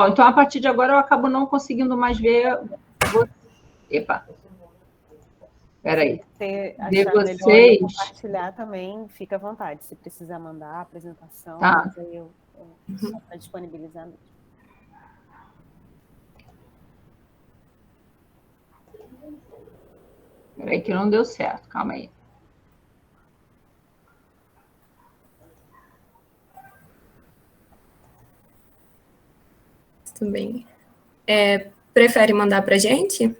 Então, a partir de agora, eu acabo não conseguindo mais ver... Epa! Peraí. Se De achar melhor vocês... eu compartilhar também, fica à vontade. Se precisar mandar a apresentação, tá. mas aí eu só para disponibilizar mesmo. Peraí que não deu certo, calma aí. Tudo bem. Prefere mandar para a gente?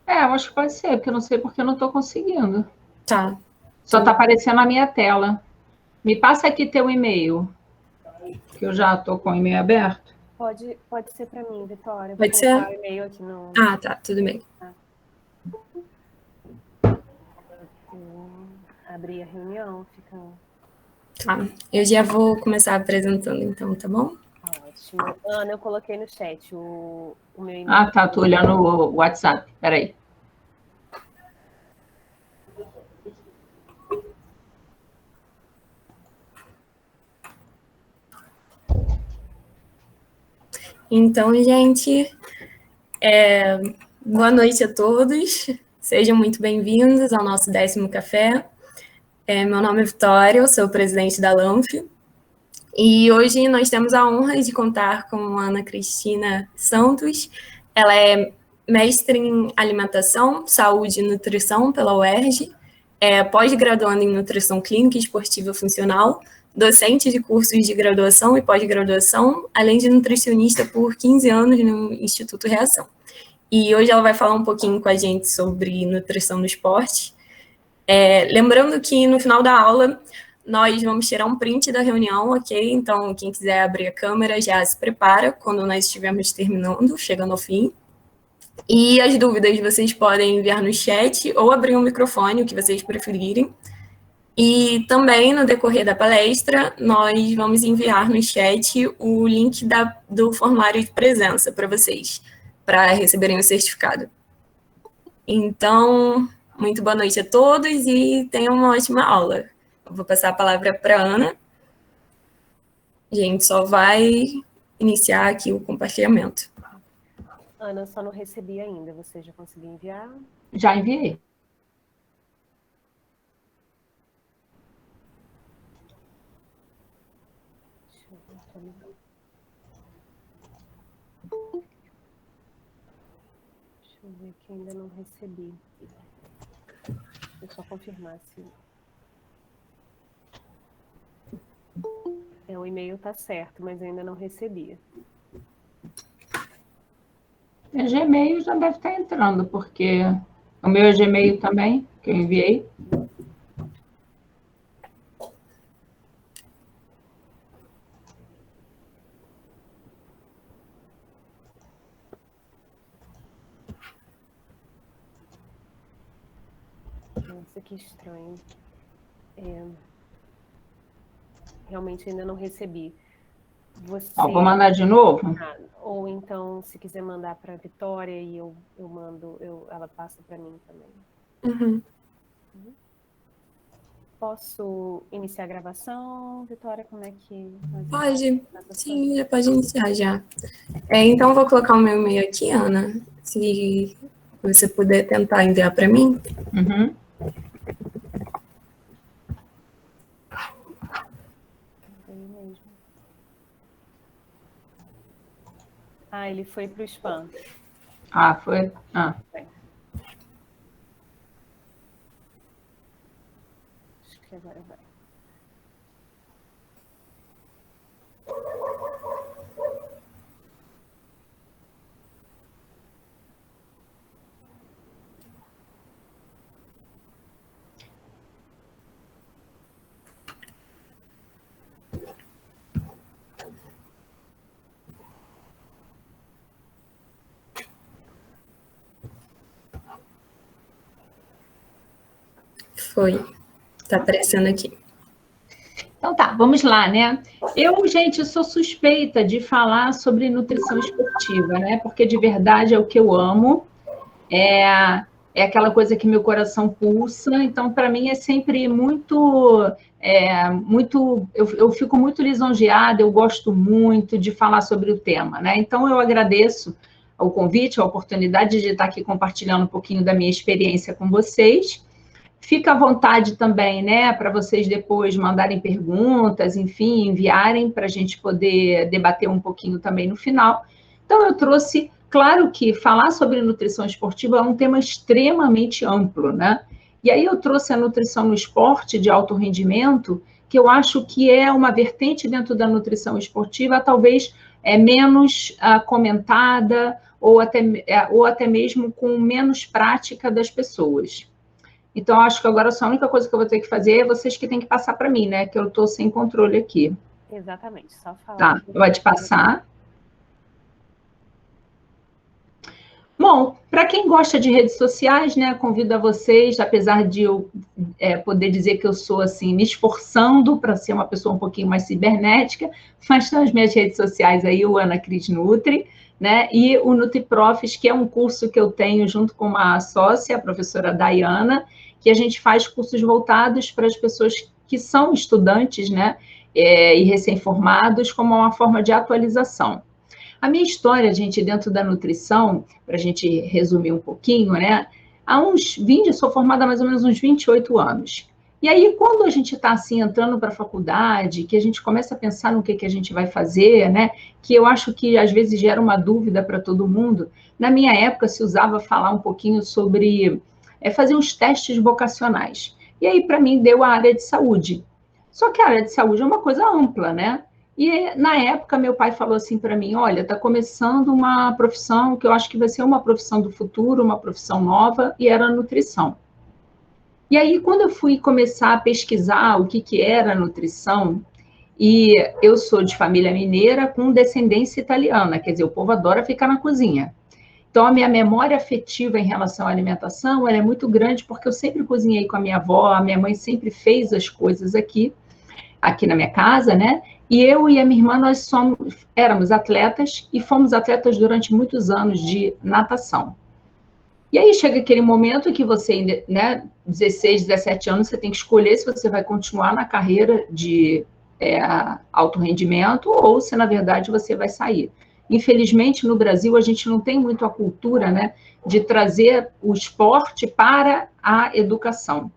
Eu acho que pode ser, porque eu não sei porque eu não estou conseguindo. Tá. Só está aparecendo na minha tela. Me passa aqui teu e-mail, que eu já estou com o e-mail aberto. Pode ser para mim, Vitória. Pode ser? Vou colocar o e-mail aqui no... Ah, tá, tudo bem. Abrir a reunião, fica... Tá, eu já vou começar apresentando então, tá bom? Tá ótimo. Ana, eu coloquei no chat o meu e-mail. Ah, tá, tô olhando o WhatsApp, peraí. Então, gente, boa noite a todos. Sejam muito bem-vindos ao nosso 10º café. Meu nome é Vitória, eu sou presidente da LANF. E hoje nós temos a honra de contar com a Ana Cristina Santos. Ela é mestre em alimentação, saúde e nutrição pela UERJ, pós-graduanda em nutrição clínica e esportiva funcional, docente de cursos de graduação e pós-graduação, além de nutricionista por 15 anos no Instituto Reação. E hoje ela vai falar um pouquinho com a gente sobre nutrição no esporte. Lembrando que no final da aula nós vamos tirar um print da reunião, ok? Então, quem quiser abrir a câmera já se prepara quando nós estivermos terminando, chegando ao fim. E as dúvidas vocês podem enviar no chat ou abrir o microfone, o que vocês preferirem. E também, no decorrer da palestra, nós vamos enviar no chat o link do formulário de presença para vocês, para receberem o certificado. Então, muito boa noite a todos e tenham uma ótima aula. Eu vou passar a palavra para a Ana. A gente só vai iniciar aqui o compartilhamento. Ana, eu só não recebi ainda. Você já conseguiu enviar? Já enviei. Deixa eu ver que ainda não recebi. Deixa eu só confirmar se... O e-mail tá certo, mas eu ainda não recebi. Gmail já deve estar entrando, porque o meu Gmail também, que eu enviei. Nossa, que estranho. Realmente ainda não recebi. Você... Vou mandar de novo? Ou então, se quiser mandar para a Vitória e eu mando, ela passa para mim também. Posso iniciar a gravação, Vitória? Como é que... Pode, sim, já pode iniciar já. Então, eu vou colocar o meu e-mail aqui, Ana, se você puder tentar enviar para mim. Ele foi para o spam. Foi? Acho que agora vai. Foi. Tá aparecendo aqui. Então tá, vamos lá, né? Gente, eu sou suspeita de falar sobre nutrição esportiva, né? Porque de verdade é o que eu amo. é aquela coisa que meu coração pulsa, então, para mim, é sempre muito... eu fico muito lisonjeada, eu gosto muito de falar sobre o tema, né? Então, eu agradeço o convite, a oportunidade de estar aqui compartilhando um pouquinho da minha experiência com vocês. Fica à vontade também, né, para vocês depois mandarem perguntas, enfim, enviarem para a gente poder debater um pouquinho também no final. Então, eu trouxe, claro que falar sobre nutrição esportiva é um tema extremamente amplo, né? E aí eu trouxe a nutrição no esporte de alto rendimento, que eu acho que é uma vertente dentro da nutrição esportiva, talvez menos comentada, ou até mesmo com menos prática das pessoas. Então, acho que agora a única coisa que eu vou ter que fazer é vocês que têm que passar para mim, né? Que eu estou sem controle aqui. Exatamente, só falar. Tá, pode passar. Bom, para quem gosta de redes sociais, né, convido a vocês, apesar de eu poder dizer que eu sou, assim, me esforçando para ser uma pessoa um pouquinho mais cibernética, mas estão as minhas redes sociais aí, o Ana Cris Nutri, né, e o NutriProfs, que é um curso que eu tenho junto com uma sócia, a professora Dayana, que a gente faz cursos voltados para as pessoas que são estudantes, né, e recém-formados, como uma forma de atualização. A minha história, gente, dentro da nutrição, para a gente resumir um pouquinho, né? Eu sou formada há mais ou menos uns 28 anos. E aí, quando a gente está assim, entrando para a faculdade, que a gente começa a pensar no que a gente vai fazer, né? Que eu acho que às vezes gera uma dúvida para todo mundo. Na minha época, se usava falar um pouquinho sobre fazer uns testes vocacionais. E aí, para mim, deu a área de saúde. Só que a área de saúde é uma coisa ampla, né? E, na época, meu pai falou assim para mim, olha, está começando uma profissão que eu acho que vai ser uma profissão do futuro, uma profissão nova, e era a nutrição. E aí, quando eu fui começar a pesquisar o que era nutrição, e eu sou de família mineira com descendência italiana, quer dizer, o povo adora ficar na cozinha. Então, a minha memória afetiva em relação à alimentação, ela é muito grande, porque eu sempre cozinhei com a minha avó, a minha mãe sempre fez as coisas aqui na minha casa, né? E eu e a minha irmã, nós éramos atletas e fomos atletas durante muitos anos de natação. E aí chega aquele momento que você, né, 16, 17 anos, você tem que escolher se você vai continuar na carreira de alto rendimento ou se, na verdade, você vai sair. Infelizmente, no Brasil, a gente não tem muito a cultura, né, de trazer o esporte para a educação.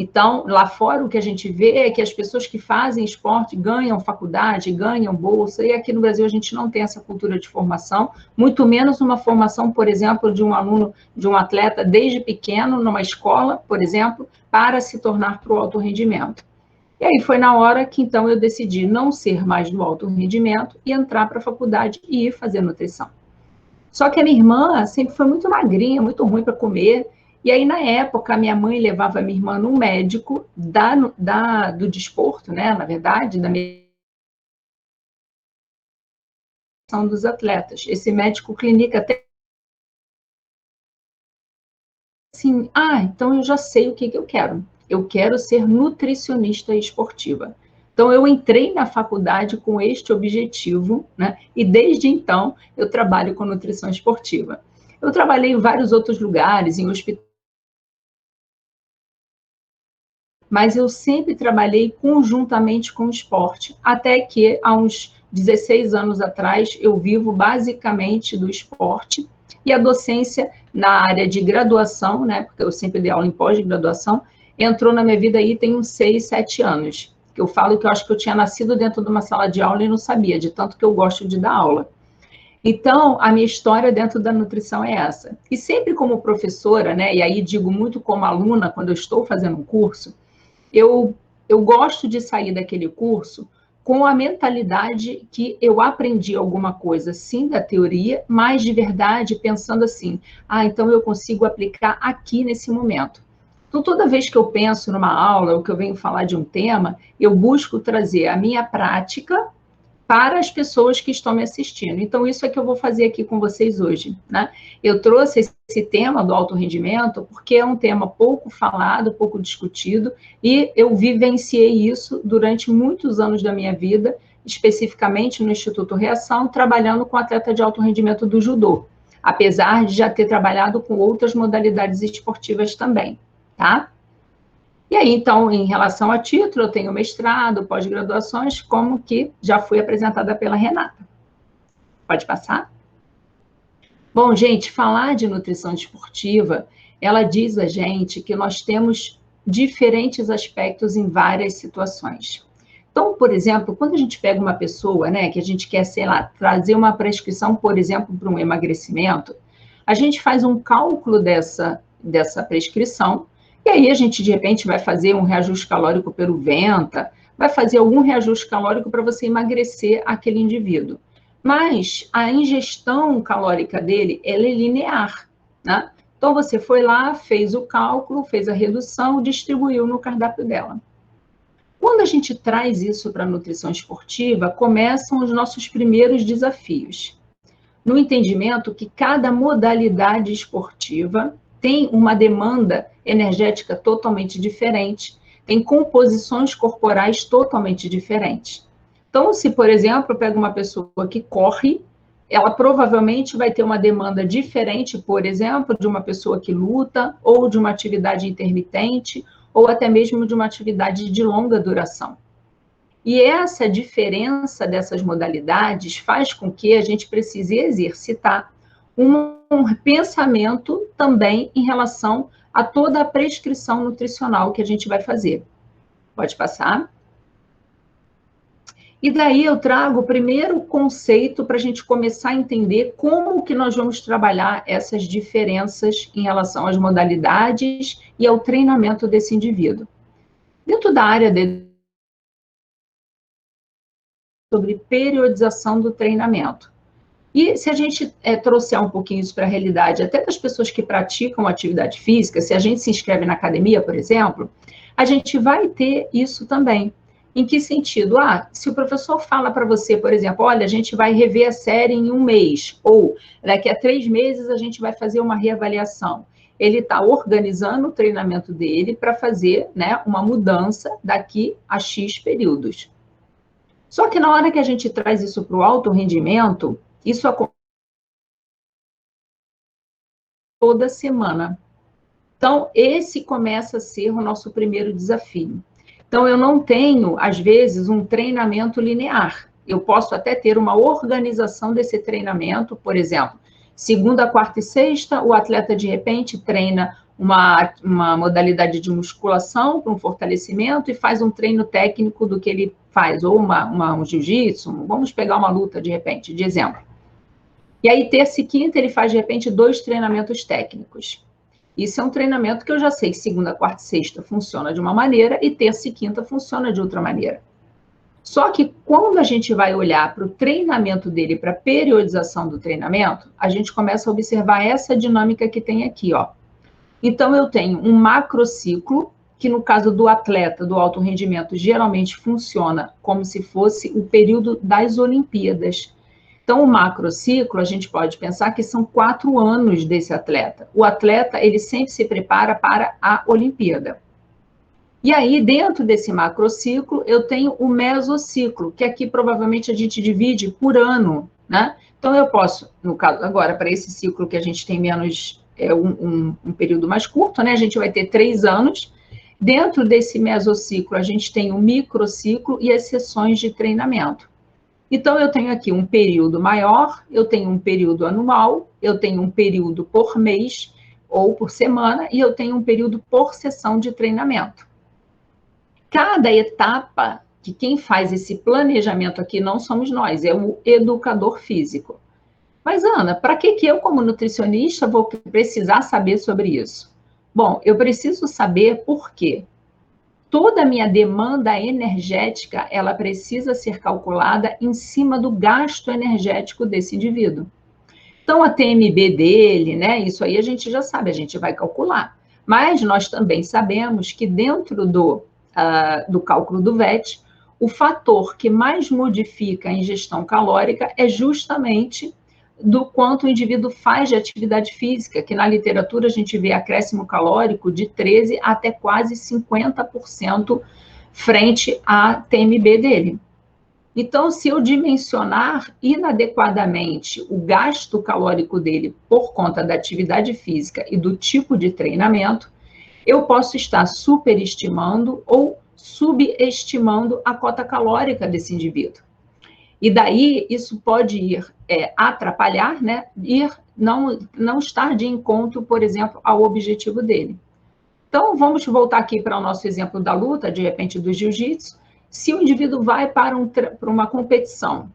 Então, lá fora, o que a gente vê é que as pessoas que fazem esporte ganham faculdade, ganham bolsa, e aqui no Brasil a gente não tem essa cultura de formação, muito menos uma formação, por exemplo, de um aluno, de um atleta desde pequeno, numa escola, por exemplo, para se tornar para o alto rendimento. E aí foi na hora que, então, eu decidi não ser mais do alto rendimento e entrar para a faculdade e ir fazer nutrição. Só que a minha irmã sempre foi muito magrinha, muito ruim para comer. E aí, na época, a minha mãe levava a minha irmã num médico do desporto, né? Na verdade, da medicação dos atletas. Esse médico clínico até assim, então eu já sei o que eu quero. Eu quero ser nutricionista esportiva. Então, eu entrei na faculdade com este objetivo, né? E desde então, eu trabalho com nutrição esportiva. Eu trabalhei em vários outros lugares, em hospitais, mas eu sempre trabalhei conjuntamente com o esporte, até que, há uns 16 anos atrás, eu vivo basicamente do esporte, e a docência na área de graduação, né, porque eu sempre dei aula em pós-graduação, entrou na minha vida aí tem uns 6, 7 anos, que eu falo que eu acho que eu tinha nascido dentro de uma sala de aula e não sabia, de tanto que eu gosto de dar aula. Então, a minha história dentro da nutrição é essa. E sempre como professora, né, e aí digo muito como aluna, quando eu estou fazendo um curso, eu gosto de sair daquele curso com a mentalidade que eu aprendi alguma coisa, sim, da teoria, mas de verdade, pensando assim, então eu consigo aplicar aqui nesse momento. Então, toda vez que eu penso numa aula ou que eu venho falar de um tema, eu busco trazer a minha prática para as pessoas que estão me assistindo. Então, isso é que eu vou fazer aqui com vocês hoje, né? Eu trouxe esse tema do alto rendimento porque é um tema pouco falado, pouco discutido, e eu vivenciei isso durante muitos anos da minha vida, especificamente no Instituto Reação, trabalhando com atleta de alto rendimento do judô. apesar de já ter trabalhado com outras modalidades esportivas também, tá? E aí, então, em relação a título, eu tenho mestrado, pós-graduações, como que já fui apresentada pela Renata. Pode passar? Bom, gente, falar de nutrição esportiva, ela diz a gente que nós temos diferentes aspectos em várias situações. Então, por exemplo, quando a gente pega uma pessoa, né, que a gente quer, sei lá, trazer uma prescrição, por exemplo, para um emagrecimento, a gente faz um cálculo dessa prescrição, e aí a gente, de repente, vai fazer um reajuste calórico pelo Venta, vai fazer algum reajuste calórico para você emagrecer aquele indivíduo. Mas a ingestão calórica dele, ela é linear, né? Então, você foi lá, fez o cálculo, fez a redução, distribuiu no cardápio dela. Quando a gente traz isso para a nutrição esportiva, começam os nossos primeiros desafios. No entendimento que cada modalidade esportiva tem uma demanda energética totalmente diferente, tem composições corporais totalmente diferentes. Então, se, por exemplo, eu pego uma pessoa que corre, ela provavelmente vai ter uma demanda diferente, por exemplo, de uma pessoa que luta, ou de uma atividade intermitente, ou até mesmo de uma atividade de longa duração. E essa diferença dessas modalidades faz com que a gente precise exercitar um pensamento também em relação a toda a prescrição nutricional que a gente vai fazer. Pode passar? E daí eu trago o primeiro conceito para a gente começar a entender como que nós vamos trabalhar essas diferenças em relação às modalidades e ao treinamento desse indivíduo. Dentro da área sobre periodização do treinamento. E se a gente trouxer um pouquinho isso para a realidade, até das pessoas que praticam atividade física, se a gente se inscreve na academia, por exemplo, a gente vai ter isso também. Em que sentido? Se o professor fala para você, por exemplo, olha, a gente vai rever a série em 1 mês, ou daqui a 3 meses a gente vai fazer uma reavaliação. Ele está organizando o treinamento dele para fazer, né, uma mudança daqui a X períodos. Só que na hora que a gente traz isso para o alto rendimento, isso acontece toda semana. Então, esse começa a ser o nosso primeiro desafio. Então, eu não tenho, às vezes, um treinamento linear. Eu posso até ter uma organização desse treinamento, por exemplo, segunda, quarta e sexta, o atleta, de repente, treina uma modalidade de musculação para um fortalecimento e faz um treino técnico do que ele faz, ou um jiu-jitsu, vamos pegar uma luta, de repente, de exemplo. E aí, terça e quinta, ele faz, de repente, 2 treinamentos técnicos. Isso é um treinamento que eu já sei que segunda, quarta e sexta funciona de uma maneira e terça e quinta funciona de outra maneira. Só que quando a gente vai olhar para o treinamento dele, para a periodização do treinamento, a gente começa a observar essa dinâmica que tem aqui, ó. Então, eu tenho um macrociclo, que no caso do atleta do alto rendimento, geralmente funciona como se fosse o período das Olimpíadas. Então, o macrociclo, a gente pode pensar que são 4 anos desse atleta. O atleta, ele sempre se prepara para a Olimpíada. E aí, dentro desse macrociclo, eu tenho o mesociclo, que aqui provavelmente a gente divide por ano, né? Então, eu posso, no caso, agora, para esse ciclo que a gente tem menos, um período mais curto, né? A gente vai ter 3 anos. Dentro desse mesociclo, a gente tem o microciclo e as sessões de treinamento. Então, eu tenho aqui um período maior, eu tenho um período anual, eu tenho um período por mês ou por semana, e eu tenho um período por sessão de treinamento. Cada etapa, que quem faz esse planejamento aqui não somos nós, é o educador físico. Mas, Ana, para que eu, como nutricionista, vou precisar saber sobre isso? Bom, eu preciso saber por quê. Toda a minha demanda energética, ela precisa ser calculada em cima do gasto energético desse indivíduo. Então, a TMB dele, né, isso aí a gente já sabe, a gente vai calcular. Mas nós também sabemos que dentro do cálculo do VET, o fator que mais modifica a ingestão calórica é justamente do quanto o indivíduo faz de atividade física, que na literatura a gente vê acréscimo calórico de 13% até quase 50% frente à TMB dele. Então, se eu dimensionar inadequadamente o gasto calórico dele por conta da atividade física e do tipo de treinamento, eu posso estar superestimando ou subestimando a cota calórica desse indivíduo. E daí isso pode ir atrapalhar, né? Não estar de encontro, por exemplo, ao objetivo dele. Então, vamos voltar aqui para o nosso exemplo da luta, de repente, do jiu-jitsu. Se o indivíduo vai para uma competição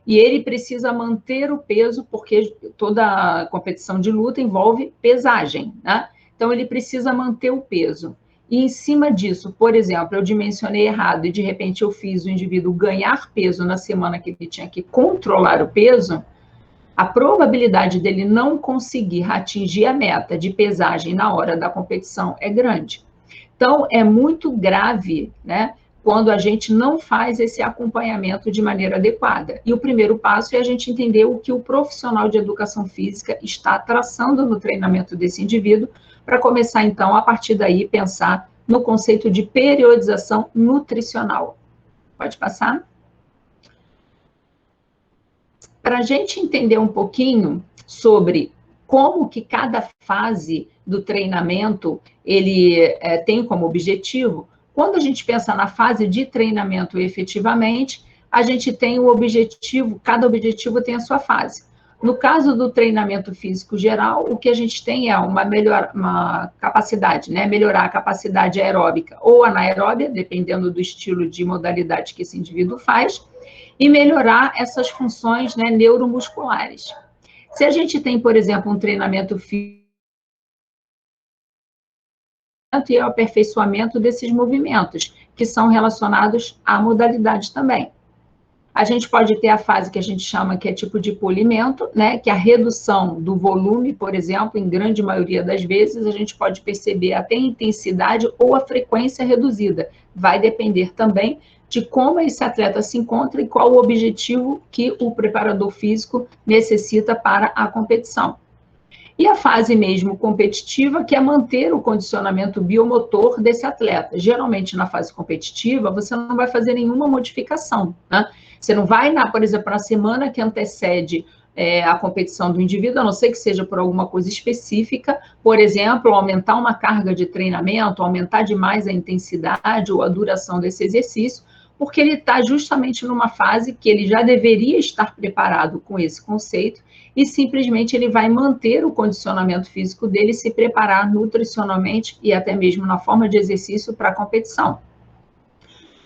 e ele precisa manter o peso, porque toda competição de luta envolve pesagem, né? Então, ele precisa manter o peso. E, em cima disso, por exemplo, eu dimensionei errado e, de repente, eu fiz o indivíduo ganhar peso na semana que ele tinha que controlar o peso, a probabilidade dele não conseguir atingir a meta de pesagem na hora da competição é grande. Então, é muito grave, né, quando a gente não faz esse acompanhamento de maneira adequada. E o primeiro passo é a gente entender o que o profissional de educação física está traçando no treinamento desse indivíduo, para começar, então, a partir daí, pensar no conceito de periodização nutricional. Pode passar? Para a gente entender um pouquinho sobre como que cada fase do treinamento ele tem como objetivo, quando a gente pensa na fase de treinamento efetivamente, a gente tem o objetivo, cada objetivo tem a sua fase. No caso do treinamento físico geral, o que a gente tem é uma capacidade, né? Melhorar a capacidade aeróbica ou anaeróbia, dependendo do estilo de modalidade que esse indivíduo faz, e melhorar essas funções, né, neuromusculares. Se a gente tem, por exemplo, um treinamento físico e o aperfeiçoamento desses movimentos, que são relacionados à modalidade também. A gente pode ter a fase que a gente chama que é tipo de polimento, né, que é a redução do volume, por exemplo, em grande maioria das vezes, a gente pode perceber até a intensidade ou a frequência reduzida. Vai depender também de como esse atleta se encontra e qual o objetivo que o preparador físico necessita para a competição. E a fase mesmo competitiva, que é manter o condicionamento biomotor desse atleta. Geralmente, na fase competitiva, você não vai fazer nenhuma modificação, né? Você não vai, por exemplo, na semana que antecede a competição do indivíduo, a não ser que seja por alguma coisa específica, por exemplo, aumentar uma carga de treinamento, aumentar demais a intensidade ou a duração desse exercício, porque ele está justamente numa fase que ele já deveria estar preparado com esse conceito e simplesmente ele vai manter o condicionamento físico dele, se preparar nutricionalmente e até mesmo na forma de exercício para a competição.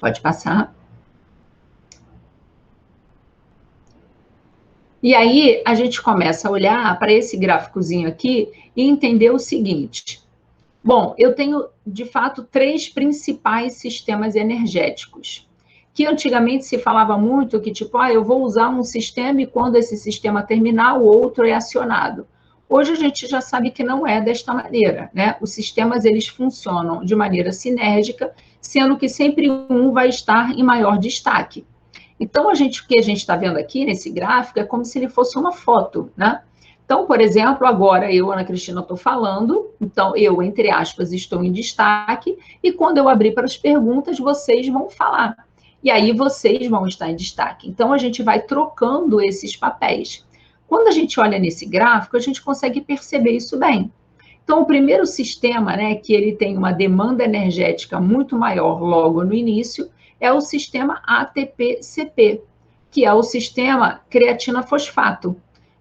Pode passar. E aí a gente começa a olhar para esse gráficozinho aqui e entender o seguinte. Bom, eu tenho, de fato, 3 principais sistemas energéticos, que antigamente se falava muito que, tipo, eu vou usar um sistema e quando esse sistema terminar, o outro é acionado. Hoje a gente já sabe que não é desta maneira, né? Os sistemas, eles funcionam de maneira sinérgica, sendo que sempre um vai estar em maior destaque. Então, o que a gente está vendo aqui nesse gráfico é como se ele fosse uma foto, né? Então, por exemplo, agora eu, Ana Cristina, estou falando, então eu, entre aspas, estou em destaque, e quando eu abrir para as perguntas, vocês vão falar. E aí vocês vão estar em destaque. Então, a gente vai trocando esses papéis. Quando a gente olha nesse gráfico, a gente consegue perceber isso bem. Então, o primeiro sistema, né, que ele tem uma demanda energética muito maior logo no início, é o sistema ATP-CP, que é o sistema creatina-fosfato.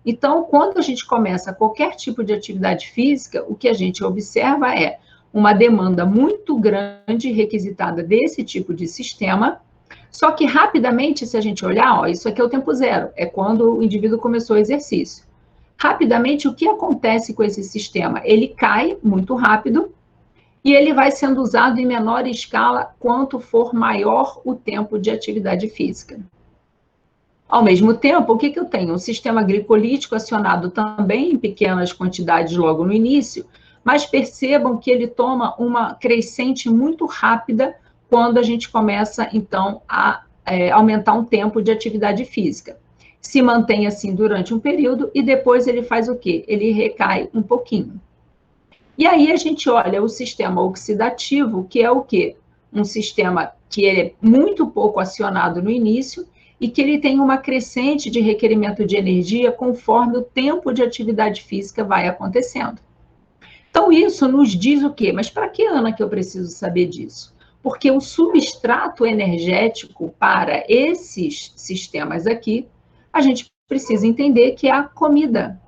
Então, quando a gente começa qualquer tipo de atividade física, o que a gente observa é uma demanda muito grande requisitada desse tipo de sistema, só que rapidamente, se a gente olhar, isso aqui é o tempo zero, é quando o indivíduo começou o exercício. Rapidamente, o que acontece com esse sistema? Ele cai muito rápido, e ele vai sendo usado em menor escala quanto for maior o tempo de atividade física. Ao mesmo tempo, o que eu tenho? Um sistema glicolítico acionado também em pequenas quantidades logo no início, mas percebam que ele toma uma crescente muito rápida quando a gente começa, então, a aumentar um tempo de atividade física. Se mantém assim durante um período e depois ele faz o quê? Ele recai um pouquinho. E aí a gente olha o sistema oxidativo, que é o quê? Um sistema que ele é muito pouco acionado no início, e que ele tem uma crescente de requerimento de energia conforme o tempo de atividade física vai acontecendo. Então, isso nos diz o quê? Mas para que, Ana, que eu preciso saber disso? Porque o substrato energético para esses sistemas aqui, a gente precisa entender que é a comida.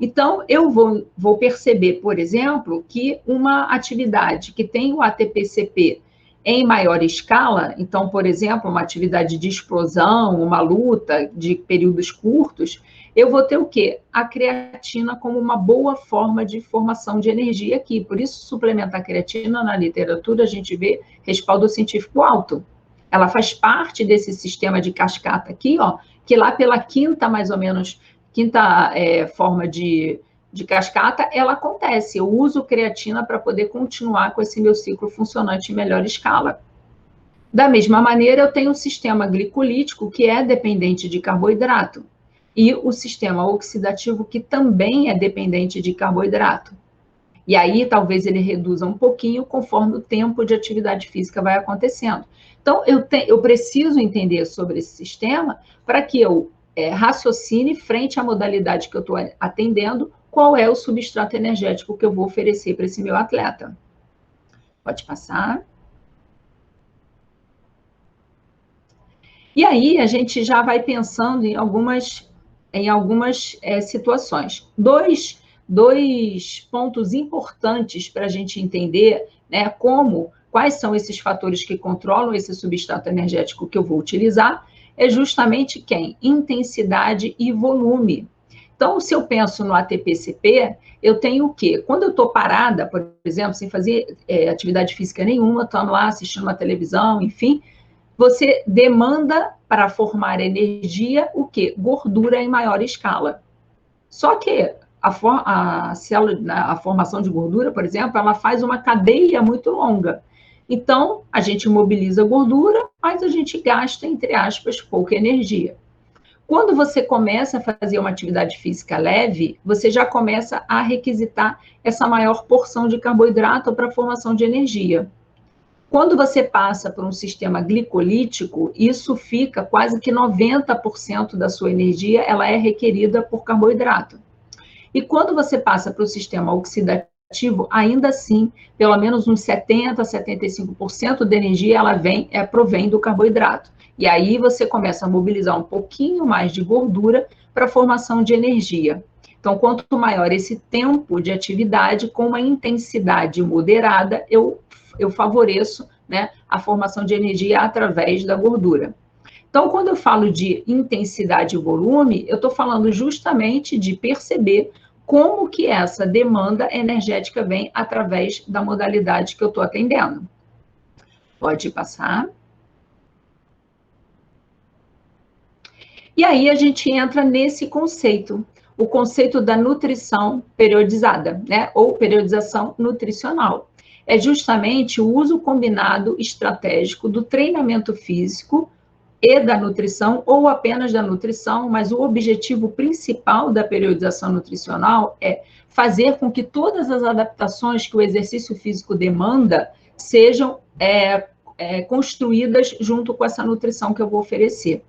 Então, eu vou perceber, por exemplo, que uma atividade que tem o ATP-CP em maior escala, então, por exemplo, uma atividade de explosão, uma luta de períodos curtos, eu vou ter o quê? A creatina como uma boa forma de formação de energia aqui. Por isso, suplementar a creatina na literatura, a gente vê respaldo científico alto. Ela faz parte desse sistema de cascata aqui, ó, que lá pela quinta, mais ou menos, forma de cascata, ela acontece. Eu uso creatina para poder continuar com esse meu ciclo funcionante em melhor escala. Da mesma maneira, eu tenho o sistema glicolítico, que é dependente de carboidrato, e o sistema oxidativo, que também é dependente de carboidrato. E aí, talvez ele reduza um pouquinho conforme o tempo de atividade física vai acontecendo. Então, eu preciso entender sobre esse sistema para que eu raciocine frente à modalidade que eu estou atendendo, qual é o substrato energético que eu vou oferecer para esse meu atleta. Pode passar. E aí, a gente já vai pensando em algumas situações. Dois pontos importantes para a gente entender, né, quais são esses fatores que controlam esse substrato energético que eu vou utilizar, é justamente quem? Intensidade e volume. Então, se eu penso no ATP-CP, eu tenho o quê? Quando eu estou parada, por exemplo, sem fazer atividade física nenhuma, estou lá assistindo uma televisão, enfim, você demanda para formar energia o quê? Gordura em maior escala. Só que a formação de gordura, por exemplo, ela faz uma cadeia muito longa. Então, a gente mobiliza gordura, mas a gente gasta, entre aspas, pouca energia. Quando você começa a fazer uma atividade física leve, você já começa a requisitar essa maior porção de carboidrato para a formação de energia. Quando você passa por um sistema glicolítico, isso fica quase que 90% da sua energia, ela é requerida por carboidrato. E quando você passa para o sistema oxidativo, ainda assim, pelo menos uns 70%, 75% da energia ela provém do carboidrato. E aí você começa a mobilizar um pouquinho mais de gordura para a formação de energia. Então, quanto maior esse tempo de atividade, com uma intensidade moderada, eu favoreço, né, a formação de energia através da gordura. Então, quando eu falo de intensidade e volume, eu estou falando justamente de perceber como que essa demanda energética vem através da modalidade que eu estou atendendo. Pode passar. E aí a gente entra nesse conceito, o conceito da nutrição periodizada, né? Ou periodização nutricional. É justamente o uso combinado estratégico do treinamento físico e da nutrição, ou apenas da nutrição, mas o objetivo principal da periodização nutricional é fazer com que todas as adaptações que o exercício físico demanda sejam construídas junto com essa nutrição que eu vou oferecer.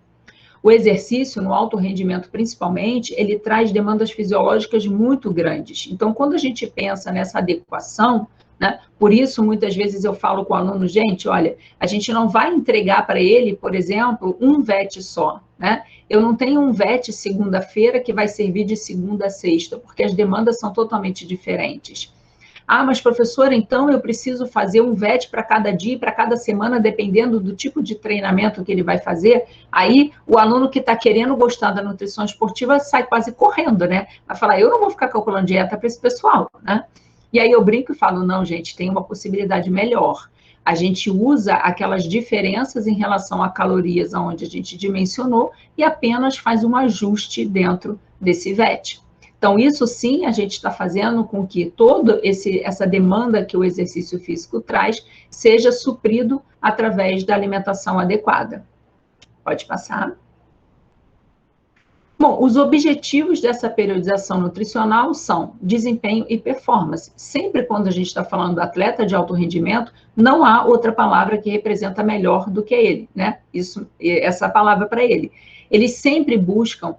O exercício, no alto rendimento principalmente, ele traz demandas fisiológicas muito grandes. Então, quando a gente pensa nessa adequação, né, por isso, muitas vezes eu falo com o aluno, gente, olha, a gente não vai entregar para ele, por exemplo, um VET só, né? Eu não tenho um VET segunda-feira que vai servir de segunda a sexta, porque as demandas são totalmente diferentes. Ah, mas professora, então eu preciso fazer um VET para cada dia, para cada semana, dependendo do tipo de treinamento que ele vai fazer. Aí o aluno que está querendo gostar da nutrição esportiva sai quase correndo, né? Vai falar, eu não vou ficar calculando dieta para esse pessoal, né? E aí eu brinco e falo, não, gente, tem uma possibilidade melhor. A gente usa aquelas diferenças em relação a calorias onde a gente dimensionou e apenas faz um ajuste dentro desse VET. Então, isso sim, a gente está fazendo com que toda essa demanda que o exercício físico traz seja suprido através da alimentação adequada. Pode passar. Bom, os objetivos dessa periodização nutricional são desempenho e performance. Sempre quando a gente está falando do atleta de alto rendimento, não há outra palavra que representa melhor do que ele, né? Essa palavra para ele. Eles sempre buscam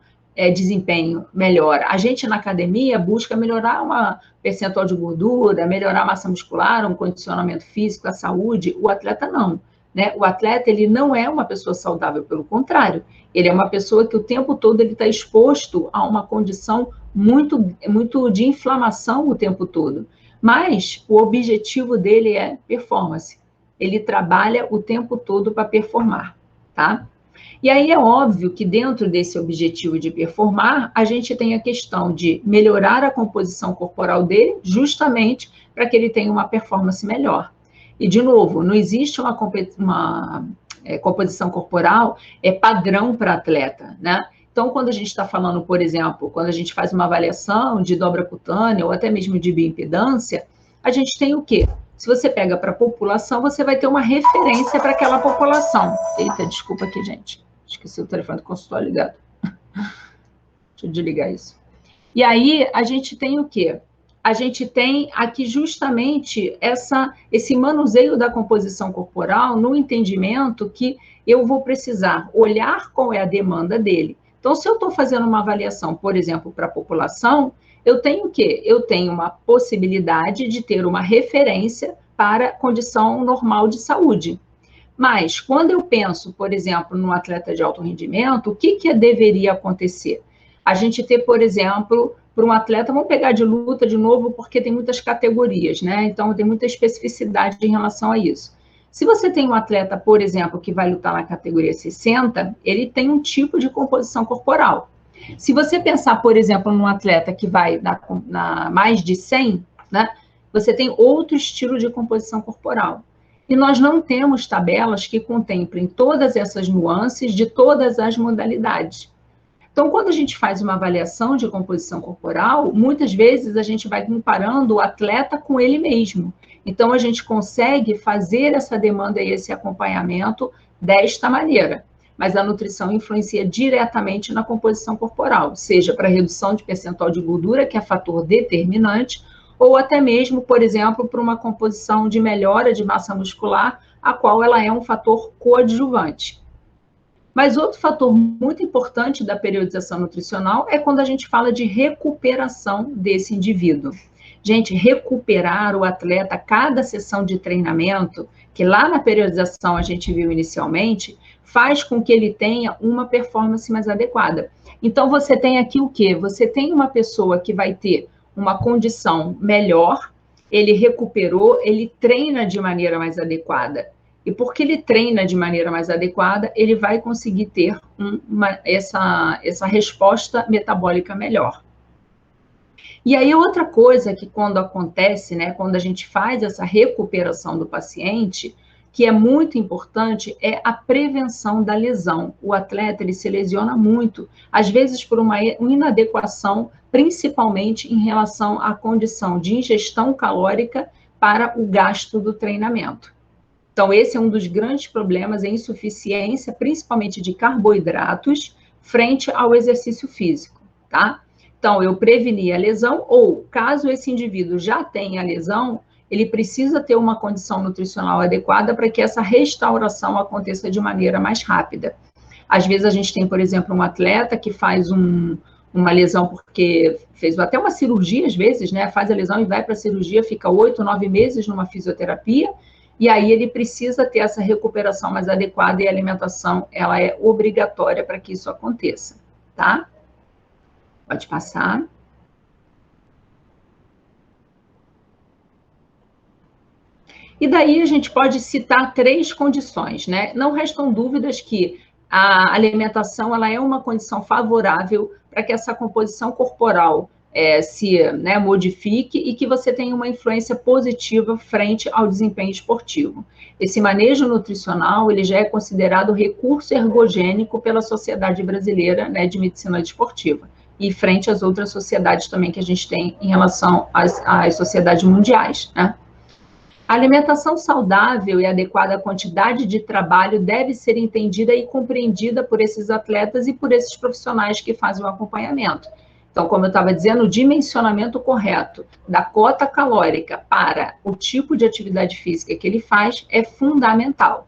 desempenho melhor. A gente na academia busca melhorar uma percentual de gordura, melhorar a massa muscular, um condicionamento físico, a saúde. O atleta não. Né? O atleta, ele não é uma pessoa saudável, pelo contrário, ele é uma pessoa que o tempo todo ele está exposto a uma condição muito de inflamação o tempo todo. Mas o objetivo dele é performance. Ele trabalha o tempo todo para performar, tá? E aí é óbvio que dentro desse objetivo de performar, a gente tem a questão de melhorar a composição corporal dele, justamente para que ele tenha uma performance melhor. E, de novo, não existe uma composição corporal padrão para atleta, né? Então, quando a gente está falando, por exemplo, quando a gente faz uma avaliação de dobra cutânea ou até mesmo de bioimpedância, a gente tem o quê? Se você pega para a população, você vai ter uma referência para aquela população. Eita, desculpa aqui, gente. Esqueci o telefone do consultório ligado. Deixa eu desligar isso. E aí, a gente tem o quê? A gente tem aqui justamente esse manuseio da composição corporal no entendimento que eu vou precisar olhar qual é a demanda dele. Então, se eu estou fazendo uma avaliação, por exemplo, para a população, eu tenho o quê? Eu tenho uma possibilidade de ter uma referência para condição normal de saúde. Mas, quando eu penso, por exemplo, num atleta de alto rendimento, o que deveria acontecer? A gente ter, por exemplo, para um atleta, vamos pegar de luta de novo, porque tem muitas categorias, né? Então, tem muita especificidade em relação a isso. Se você tem um atleta, por exemplo, que vai lutar na categoria 60, ele tem um tipo de composição corporal. Se você pensar, por exemplo, num atleta que vai na mais de 100, né? Você tem outro estilo de composição corporal. E nós não temos tabelas que contemplem todas essas nuances de todas as modalidades. Então, quando a gente faz uma avaliação de composição corporal, muitas vezes a gente vai comparando o atleta com ele mesmo. Então, a gente consegue fazer essa demanda e esse acompanhamento desta maneira. Mas a nutrição influencia diretamente na composição corporal, seja para redução de percentual de gordura, que é fator determinante, ou até mesmo, por exemplo, para uma composição de melhora de massa muscular, a qual ela é um fator coadjuvante. Mas outro fator muito importante da periodização nutricional é quando a gente fala de recuperação desse indivíduo. Gente, recuperar o atleta, cada sessão de treinamento, que lá na periodização a gente viu inicialmente, faz com que ele tenha uma performance mais adequada. Então, você tem aqui o quê? Você tem uma pessoa que vai ter uma condição melhor, ele recuperou, ele treina de maneira mais adequada. E porque ele treina de maneira mais adequada, ele vai conseguir ter essa resposta metabólica melhor. E aí, outra coisa que quando acontece, né, quando a gente faz essa recuperação do paciente, que é muito importante, é a prevenção da lesão. O atleta, ele se lesiona muito, às vezes por uma inadequação, principalmente em relação à condição de ingestão calórica para o gasto do treinamento. Então, esse é um dos grandes problemas, a insuficiência, principalmente de carboidratos, frente ao exercício físico, tá? Então, eu preveni a lesão, ou caso esse indivíduo já tenha a lesão, ele precisa ter uma condição nutricional adequada para que essa restauração aconteça de maneira mais rápida. Às vezes, a gente tem, por exemplo, um atleta que faz uma lesão porque fez até uma cirurgia, às vezes, né? Faz a lesão e vai para a cirurgia, fica 8, 9 meses numa fisioterapia, e aí ele precisa ter essa recuperação mais adequada e a alimentação, ela é obrigatória para que isso aconteça, tá? Pode passar. E daí a gente pode citar 3 condições, né? Não restam dúvidas que a alimentação, ela é uma condição favorável para que essa composição corporal se modifique e que você tenha uma influência positiva frente ao desempenho esportivo. Esse manejo nutricional, ele já é considerado recurso ergogênico pela Sociedade Brasileira, né, de Medicina Esportiva, e frente às outras sociedades também que a gente tem em relação às sociedades mundiais, né? A alimentação saudável e adequada quantidade de trabalho deve ser entendida e compreendida por esses atletas e por esses profissionais que fazem o acompanhamento. Então, como eu estava dizendo, o dimensionamento correto da cota calórica para o tipo de atividade física que ele faz é fundamental.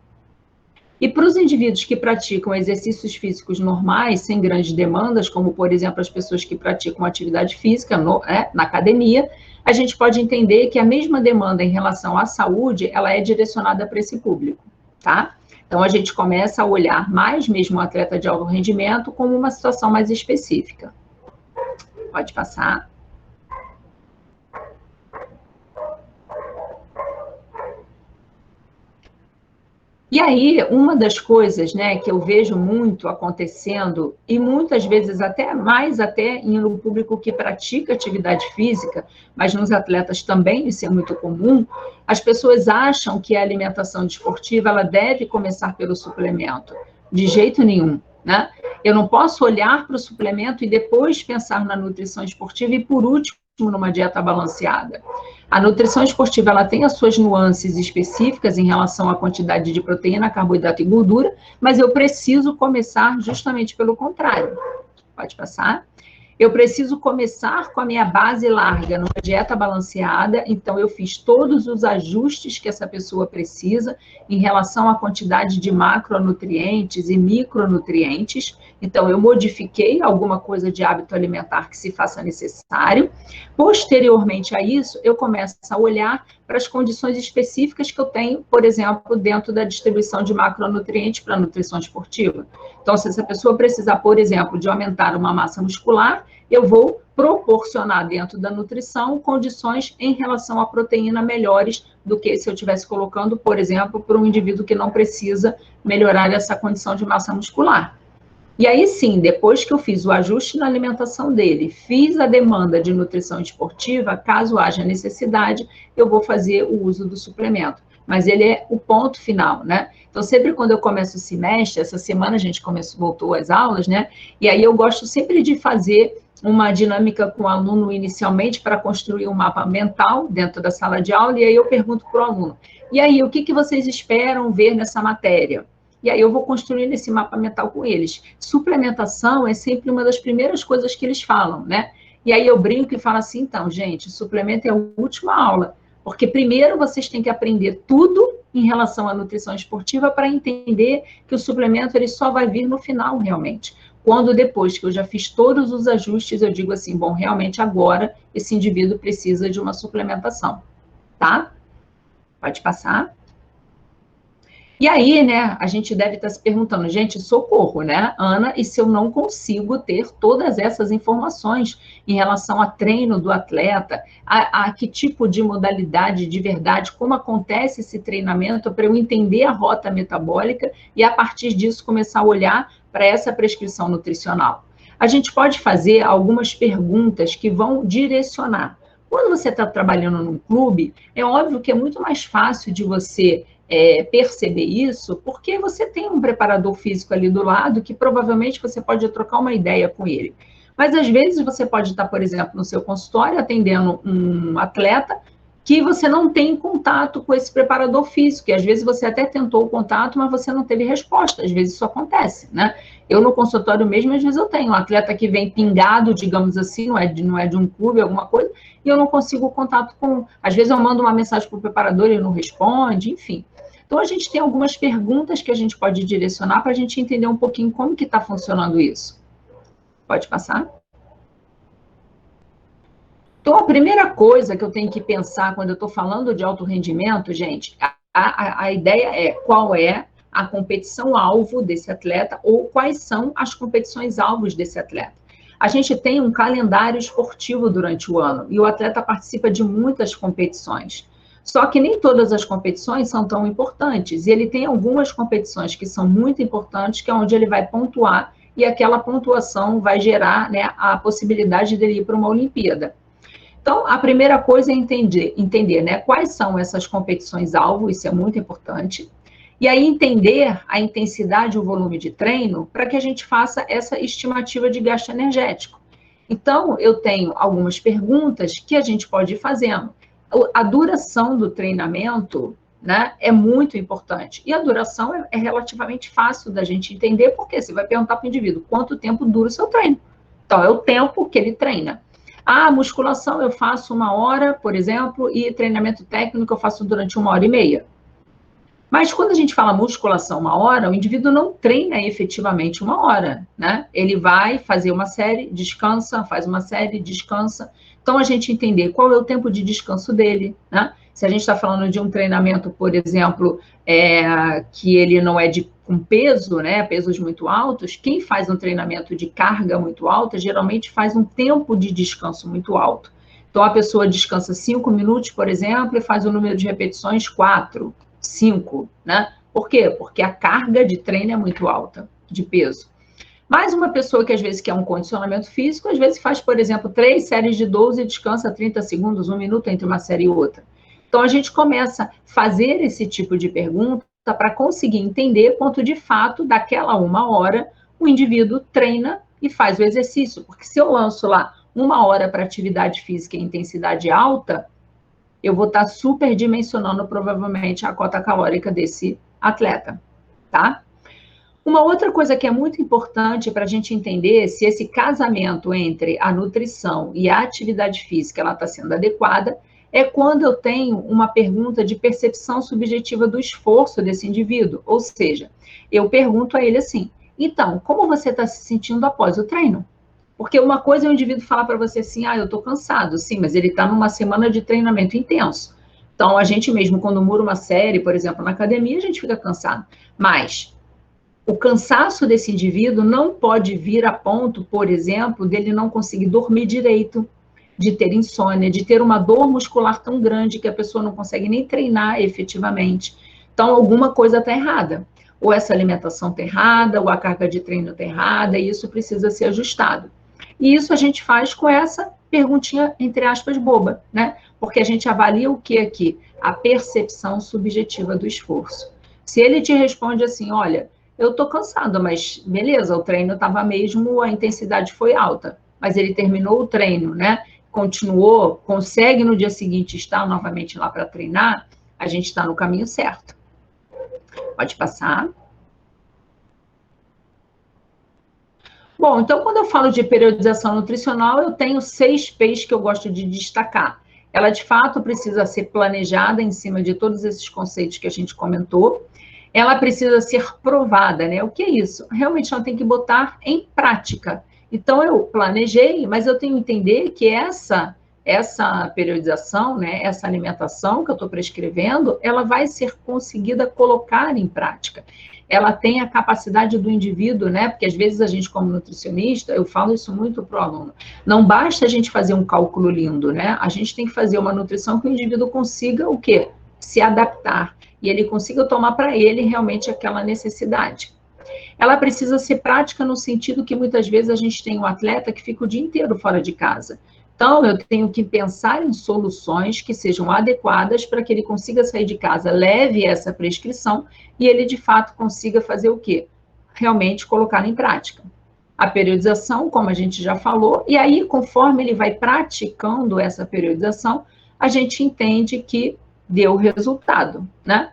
E para os indivíduos que praticam exercícios físicos normais, sem grandes demandas, como, por exemplo, as pessoas que praticam atividade física na academia, a gente pode entender que a mesma demanda em relação à saúde, ela é direcionada para esse público, tá? Então, a gente começa a olhar mais mesmo o atleta de alto rendimento como uma situação mais específica. Pode passar. E aí, uma das coisas, né, que eu vejo muito acontecendo, e muitas vezes até mais até no público que pratica atividade física, mas nos atletas também isso é muito comum, as pessoas acham que a alimentação desportiva ela deve começar pelo suplemento. De jeito nenhum, né? Eu não posso olhar para o suplemento e depois pensar na nutrição esportiva e, por último, numa dieta balanceada. A nutrição esportiva ela tem as suas nuances específicas em relação à quantidade de proteína, carboidrato e gordura, mas eu preciso começar justamente pelo contrário. Pode passar? Eu preciso começar com a minha base larga, numa dieta balanceada, então eu fiz todos os ajustes que essa pessoa precisa em relação à quantidade de macronutrientes e micronutrientes, então eu modifiquei alguma coisa de hábito alimentar que se faça necessário. Posteriormente a isso, eu começo a olhar para as condições específicas que eu tenho, por exemplo, dentro da distribuição de macronutrientes para a nutrição esportiva. Então, se essa pessoa precisar, por exemplo, de aumentar uma massa muscular, eu vou proporcionar dentro da nutrição condições em relação à proteína melhores do que se eu estivesse colocando, por exemplo, para um indivíduo que não precisa melhorar essa condição de massa muscular. E aí sim, depois que eu fiz o ajuste na alimentação dele, fiz a demanda de nutrição esportiva, caso haja necessidade, eu vou fazer o uso do suplemento. Mas ele é o ponto final, né? Então, sempre quando eu começo o semestre, essa semana a gente voltou às aulas, né? E aí eu gosto sempre de fazer uma dinâmica com o aluno inicialmente para construir um mapa mental dentro da sala de aula, e aí eu pergunto para o aluno, e aí, o que vocês esperam ver nessa matéria? E aí eu vou construindo esse mapa mental com eles. Suplementação é sempre uma das primeiras coisas que eles falam, né? E aí eu brinco e falo assim, então, gente, suplemento é a última aula, porque primeiro vocês têm que aprender tudo em relação à nutrição esportiva para entender que o suplemento ele só vai vir no final, realmente. Quando depois que eu já fiz todos os ajustes, eu digo assim, bom, realmente agora esse indivíduo precisa de uma suplementação, tá? Pode passar. E aí, né, a gente deve estar se perguntando, gente, socorro, né, Ana, e se eu não consigo ter todas essas informações em relação a treino do atleta, a que tipo de modalidade de verdade, como acontece esse treinamento, para eu entender a rota metabólica e, a partir disso, começar a olhar para essa prescrição nutricional. A gente pode fazer algumas perguntas que vão direcionar. Quando você está trabalhando num clube, é óbvio que é muito mais fácil de você perceber isso, porque você tem um preparador físico ali do lado que provavelmente você pode trocar uma ideia com ele. Mas às vezes você pode estar, por exemplo, no seu consultório atendendo um atleta que você não tem contato com esse preparador físico, e às vezes você até tentou o contato, mas você não teve resposta, às vezes isso acontece, né? Eu no consultório mesmo, às vezes eu tenho um atleta que vem pingado, digamos assim, não é de um clube, alguma coisa, e eu não consigo contato com... Às vezes eu mando uma mensagem para o preparador e ele não responde, enfim. Então, a gente tem algumas perguntas que a gente pode direcionar para a gente entender um pouquinho como que está funcionando isso. Pode passar? Então, a primeira coisa que eu tenho que pensar quando eu estou falando de alto rendimento, gente, a ideia é qual é a competição-alvo desse atleta ou quais são as competições-alvos desse atleta. A gente tem um calendário esportivo durante o ano e o atleta participa de muitas competições. Só que nem todas as competições são tão importantes, e ele tem algumas competições que são muito importantes, que é onde ele vai pontuar, e aquela pontuação vai gerar, né, a possibilidade dele ir para uma Olimpíada. Então, a primeira coisa é entender, né, quais são essas competições-alvo, isso é muito importante, e aí entender a intensidade e o volume de treino para que a gente faça essa estimativa de gasto energético. Então, eu tenho algumas perguntas que a gente pode ir fazendo. a duração do treinamento, né, é muito importante. E a duração é relativamente fácil da gente entender, porque você vai perguntar para o indivíduo quanto tempo dura o seu treino. Então, é o tempo que ele treina. A musculação eu faço 1 hora, por exemplo, e treinamento técnico eu faço durante 1h30. Mas quando a gente fala musculação 1 hora, o indivíduo não treina efetivamente 1 hora, né? Ele vai fazer uma série, descansa, faz uma série, descansa. Então, a gente entender qual é o tempo de descanso dele, né? Se a gente está falando de um treinamento, por exemplo, que ele não é com peso, né? Pesos muito altos, quem faz um treinamento de carga muito alta, geralmente faz um tempo de descanso muito alto. Então, a pessoa descansa 5 minutos, por exemplo, e faz o número de repetições 4, 5, né? Por quê? Porque a carga de treino é muito alta, de peso. Mas uma pessoa que às vezes quer um condicionamento físico, às vezes faz, por exemplo, 3 séries de 12 e descansa 30 segundos, 1 minuto entre uma série e outra. Então, a gente começa a fazer esse tipo de pergunta para conseguir entender quanto, de fato, daquela 1 hora, o indivíduo treina e faz o exercício. Porque se eu lanço lá 1 hora para atividade física em intensidade alta, eu vou estar superdimensionando, provavelmente, a cota calórica desse atleta, tá? Uma outra coisa que é muito importante para a gente entender se esse casamento entre a nutrição e a atividade física ela está sendo adequada, é quando eu tenho uma pergunta de percepção subjetiva do esforço desse indivíduo. Ou seja, eu pergunto a ele assim, então, como você está se sentindo após o treino? Porque uma coisa é o indivíduo falar para você assim, eu estou cansado. Sim, mas ele está numa semana de treinamento intenso. Então, a gente mesmo, quando mura uma série, por exemplo, na academia, a gente fica cansado. Mas o cansaço desse indivíduo não pode vir a ponto, por exemplo, dele não conseguir dormir direito, de ter insônia, de ter uma dor muscular tão grande que a pessoa não consegue nem treinar efetivamente. Então, alguma coisa está errada. Ou essa alimentação está errada, ou a carga de treino está errada, e isso precisa ser ajustado. E isso a gente faz com essa perguntinha, entre aspas, boba, né? Porque a gente avalia o que aqui? A percepção subjetiva do esforço. Se ele te responde assim, olha, eu estou cansado, mas beleza, o treino estava mesmo, a intensidade foi alta, mas ele terminou o treino, né? Continuou, consegue no dia seguinte estar novamente lá para treinar, a gente está no caminho certo. Pode passar. Bom, então quando eu falo de periodização nutricional, eu tenho 6 P's que eu gosto de destacar. Ela, de fato, precisa ser planejada em cima de todos esses conceitos que a gente comentou. Ela precisa ser provada, né? O que é isso? Realmente ela tem que botar em prática. Então, eu planejei, mas eu tenho que entender que essa periodização, né, essa alimentação que eu estou prescrevendo, ela vai ser conseguida colocar em prática. Ela tem a capacidade do indivíduo, né, porque às vezes a gente, como nutricionista, eu falo isso muito para o aluno, não basta a gente fazer um cálculo lindo, né, a gente tem que fazer uma nutrição que o indivíduo consiga o quê? Se adaptar, e ele consiga tomar para ele realmente aquela necessidade. Ela precisa ser prática no sentido que muitas vezes a gente tem um atleta que fica o dia inteiro fora de casa. Então, eu tenho que pensar em soluções que sejam adequadas para que ele consiga sair de casa, leve essa prescrição e ele, de fato, consiga fazer o quê? Realmente colocar em prática. A periodização, como a gente já falou, e aí, conforme ele vai praticando essa periodização, a gente entende que deu resultado, né?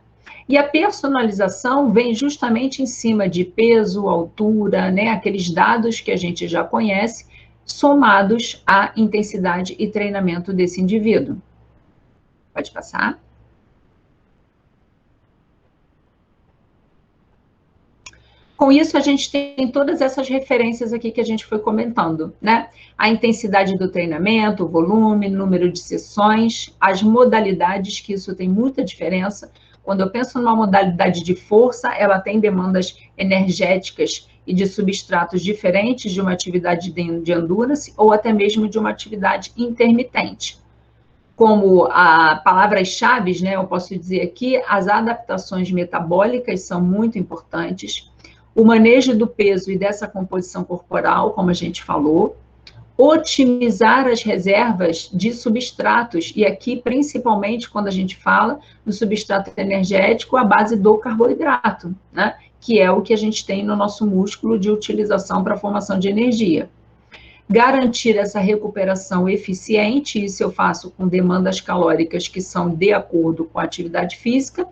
E a personalização vem justamente em cima de peso, altura, né? Aqueles dados que a gente já conhece, somados à intensidade e treinamento desse indivíduo. Pode passar. Com isso, a gente tem todas essas referências aqui que a gente foi comentando, né? A intensidade do treinamento, o volume, número de sessões, as modalidades, que isso tem muita diferença. Quando eu penso numa modalidade de força, ela tem demandas energéticas e de substratos diferentes de uma atividade de endurance ou até mesmo de uma atividade intermitente. Como a palavras-chave, né, eu posso dizer aqui, as adaptações metabólicas são muito importantes, o manejo do peso e dessa composição corporal, como a gente falou, otimizar as reservas de substratos, e aqui, principalmente, quando a gente fala do substrato energético, a base do carboidrato, né? Que é o que a gente tem no nosso músculo de utilização para a formação de energia. garantir essa recuperação eficiente, isso eu faço com demandas calóricas que são de acordo com a atividade física,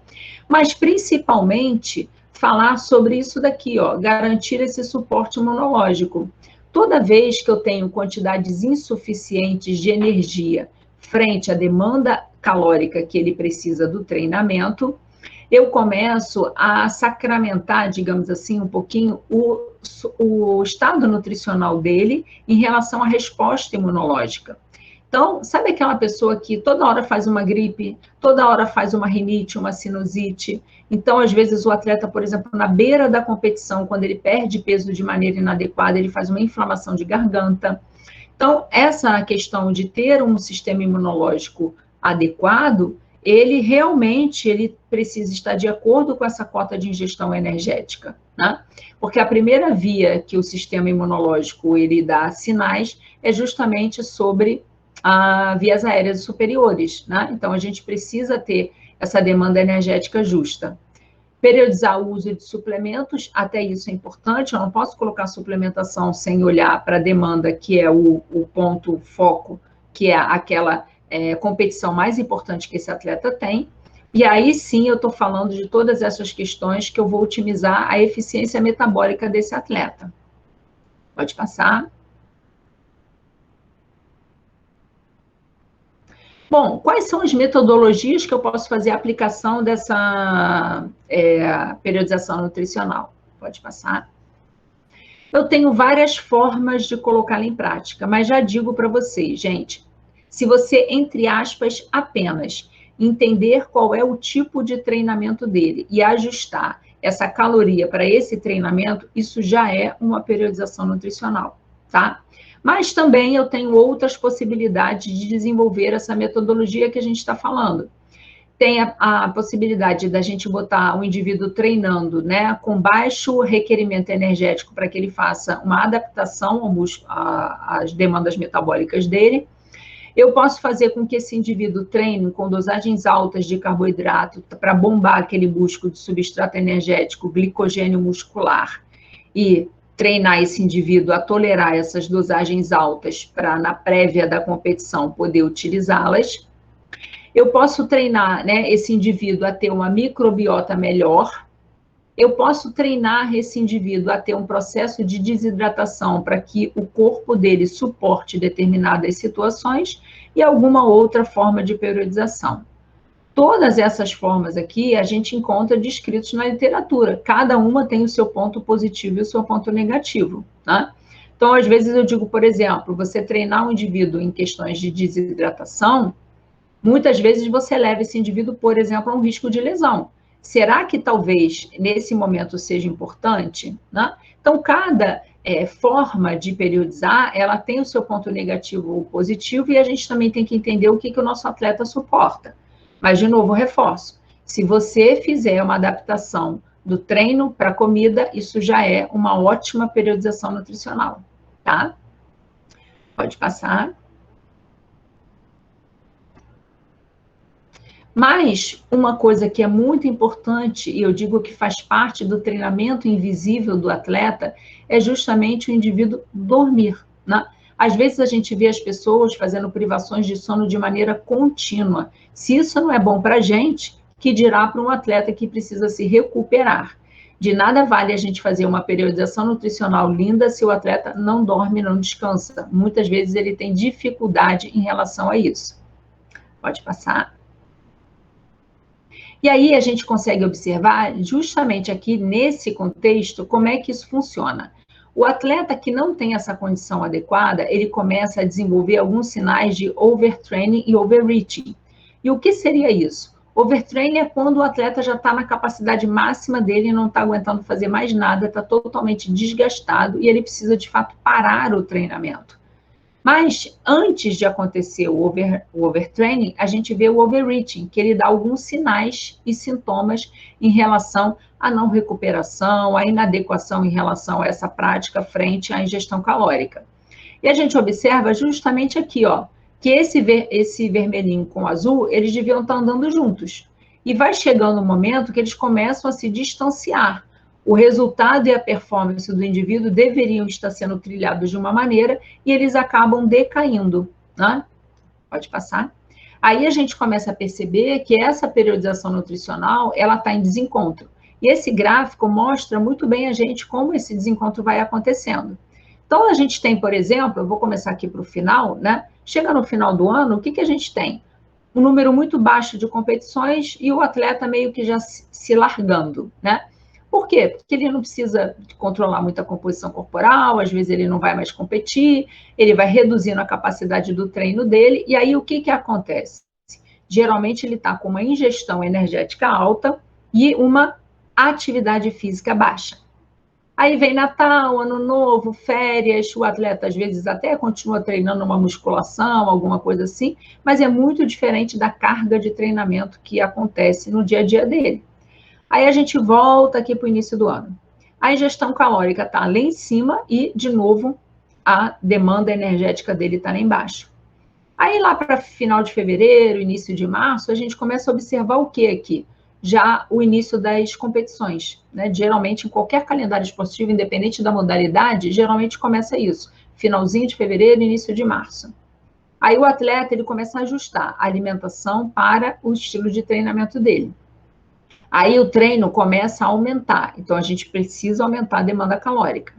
mas principalmente falar sobre isso daqui, ó, garantir esse suporte imunológico. Toda vez que eu tenho quantidades insuficientes de energia frente à demanda calórica que ele precisa do treinamento, eu começo a sacramentar, digamos assim, um pouquinho o estado nutricional dele em relação à resposta imunológica. Então, sabe aquela pessoa que toda hora faz uma gripe, toda hora faz uma rinite, uma sinusite? Então, às vezes, o atleta, por exemplo, na beira da competição, quando ele perde peso de maneira inadequada, ele faz uma inflamação de garganta. Então, essa questão de ter um sistema imunológico adequado, ele realmente precisa estar de acordo com essa cota de ingestão energética, né? Porque a primeira via que o sistema imunológico ele dá sinais é justamente sobre as vias aéreas superiores, né? Então, a gente precisa ter essa demanda energética justa. Periodizar o uso de suplementos, até isso é importante, eu não posso colocar suplementação sem olhar para a demanda, que é o ponto foco, que é aquela competição mais importante que esse atleta tem, e aí sim eu estou falando de todas essas questões que eu vou otimizar a eficiência metabólica desse atleta. Pode passar. Bom, quais são as metodologias que eu posso fazer a aplicação dessa periodização nutricional? Pode passar. Eu tenho várias formas de colocá-la em prática, mas já digo para vocês, gente, se você, entre aspas, apenas entender qual é o tipo de treinamento dele e ajustar essa caloria para esse treinamento, isso já é uma periodização nutricional, tá? Mas também eu tenho outras possibilidades de desenvolver essa metodologia que a gente está falando. Tem a possibilidade da gente botar o indivíduo treinando, né, com baixo requerimento energético para que ele faça uma adaptação às demandas metabólicas dele. Eu posso fazer com que esse indivíduo treine com dosagens altas de carboidrato para bombar aquele busco de substrato energético, glicogênio muscular, e treinar esse indivíduo a tolerar essas dosagens altas para, na prévia da competição, poder utilizá-las. Eu posso treinar, né, esse indivíduo a ter uma microbiota melhor. Eu posso treinar esse indivíduo a ter um processo de desidratação para que o corpo dele suporte determinadas situações e alguma outra forma de periodização. Todas essas formas aqui a gente encontra descritos na literatura. Cada uma tem o seu ponto positivo e o seu ponto negativo, né? Então, às vezes eu digo, por exemplo, você treinar um indivíduo em questões de desidratação, muitas vezes você leva esse indivíduo, por exemplo, a um risco de lesão. Será que talvez nesse momento seja importante, né? Então, cada forma de periodizar, ela tem o seu ponto negativo ou positivo, e a gente também tem que entender o que o nosso atleta suporta. Mas, de novo, reforço, se você fizer uma adaptação do treino para a comida, isso já é uma ótima periodização nutricional, tá? Pode passar. Mas uma coisa que é muito importante, e eu digo que faz parte do treinamento invisível do atleta, é justamente o indivíduo dormir, né? Às vezes a gente vê as pessoas fazendo privações de sono de maneira contínua. Se isso não é bom para a gente, que dirá para um atleta que precisa se recuperar? De nada vale a gente fazer uma periodização nutricional linda se o atleta não dorme, não descansa. Muitas vezes ele tem dificuldade em relação a isso. Pode passar. E aí a gente consegue observar, justamente aqui nesse contexto, como é que isso funciona. O atleta que não tem essa condição adequada, ele começa a desenvolver alguns sinais de overtraining e overreaching. E o que seria isso? Overtraining é quando o atleta já está na capacidade máxima dele e não está aguentando fazer mais nada, está totalmente desgastado e ele precisa, de fato, parar o treinamento. Mas, antes de acontecer o overtraining, a gente vê o overreaching, que ele dá alguns sinais e sintomas em relação à não recuperação, à inadequação em relação a essa prática frente à ingestão calórica. E a gente observa justamente aqui, ó, que esse vermelhinho com azul, eles deviam estar andando juntos. E vai chegando um momento que eles começam a se distanciar. o resultado e a performance do indivíduo deveriam estar sendo trilhados de uma maneira e eles acabam decaindo, né? Pode passar. Aí a gente começa a perceber que essa periodização nutricional, ela está em desencontro. E esse gráfico mostra muito bem a gente como esse desencontro vai acontecendo. Então, a gente tem, por exemplo, eu vou começar aqui para o final, né? Chega no final do ano, o que a gente tem? Um número muito baixo de competições e o atleta meio que já se largando, né? Por quê? Porque ele não precisa controlar muita composição corporal, às vezes ele não vai mais competir, ele vai reduzindo a capacidade do treino dele, e aí o que acontece? Geralmente ele está com uma ingestão energética alta e uma atividade física baixa. Aí vem Natal, Ano Novo, férias, o atleta às vezes até continua treinando uma musculação, alguma coisa assim, mas é muito diferente da carga de treinamento que acontece no dia a dia dele. Aí a gente volta aqui para o início do ano. A ingestão calórica está lá em cima e, de novo, a demanda energética dele está lá embaixo. Aí lá para final de fevereiro, início de março, a gente começa a observar o que aqui? Já o início das competições, né? Geralmente, em qualquer calendário esportivo, independente da modalidade, geralmente começa isso. Finalzinho de fevereiro, início de março. Aí o atleta ele começa a ajustar a alimentação para o estilo de treinamento dele. Aí o treino começa a aumentar, então a gente precisa aumentar a demanda calórica.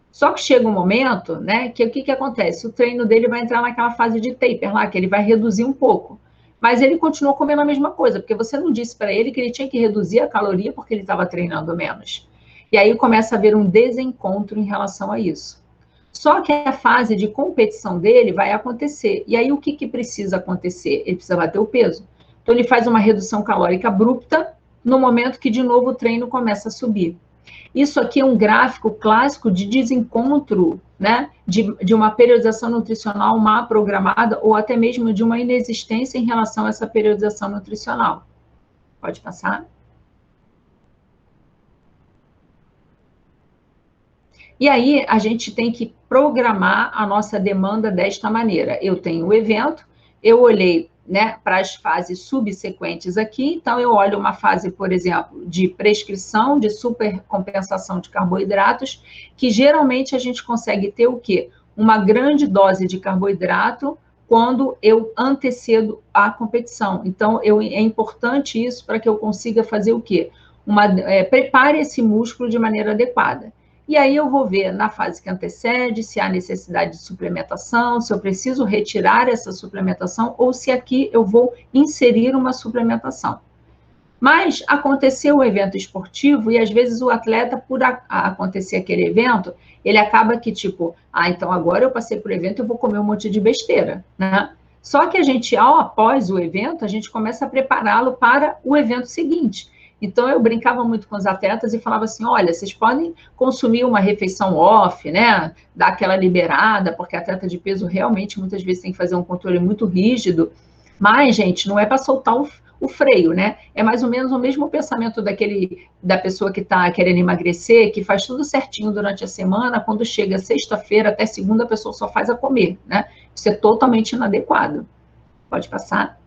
Só que chega um momento, né, que o que acontece? O treino dele vai entrar naquela fase de taper lá, que ele vai reduzir um pouco. Mas ele continua comendo a mesma coisa, porque você não disse para ele que ele tinha que reduzir a caloria porque ele estava treinando menos. E aí começa a haver um desencontro em relação a isso. Só que a fase de competição dele vai acontecer. E aí o que precisa acontecer? Ele precisa bater o peso. Então ele faz uma redução calórica abrupta, no momento que, de novo, o treino começa a subir. Isso aqui é um gráfico clássico de desencontro, né, de uma periodização nutricional má programada ou até mesmo de uma inexistência em relação a essa periodização nutricional. Pode passar? E aí, a gente tem que programar a nossa demanda desta maneira. Eu tenho o evento, eu olhei, né, para as fases subsequentes aqui, então eu olho uma fase, por exemplo, de prescrição, de supercompensação de carboidratos, que geralmente a gente consegue ter o quê? Uma grande dose de carboidrato quando eu antecedo a competição. Então, é importante isso para que eu consiga fazer o quê? Prepare esse músculo de maneira adequada. E aí eu vou ver na fase que antecede se há necessidade de suplementação, se eu preciso retirar essa suplementação ou se aqui eu vou inserir uma suplementação. Mas aconteceu o evento esportivo e às vezes o atleta, por acontecer aquele evento, ele acaba que tipo, então agora eu passei por evento, eu vou comer um monte de besteira, né? Só que a gente, após o evento, a gente começa a prepará-lo para o evento seguinte. Então, eu brincava muito com os atletas e falava assim, olha, vocês podem consumir uma refeição off, né? Dar aquela liberada, porque atleta de peso realmente, muitas vezes, tem que fazer um controle muito rígido. Mas, gente, não é para soltar o freio, né? É mais ou menos o mesmo pensamento da pessoa que está querendo emagrecer, que faz tudo certinho durante a semana, quando chega sexta-feira até segunda, a pessoa só faz a comer, né? Isso é totalmente inadequado. Pode passar?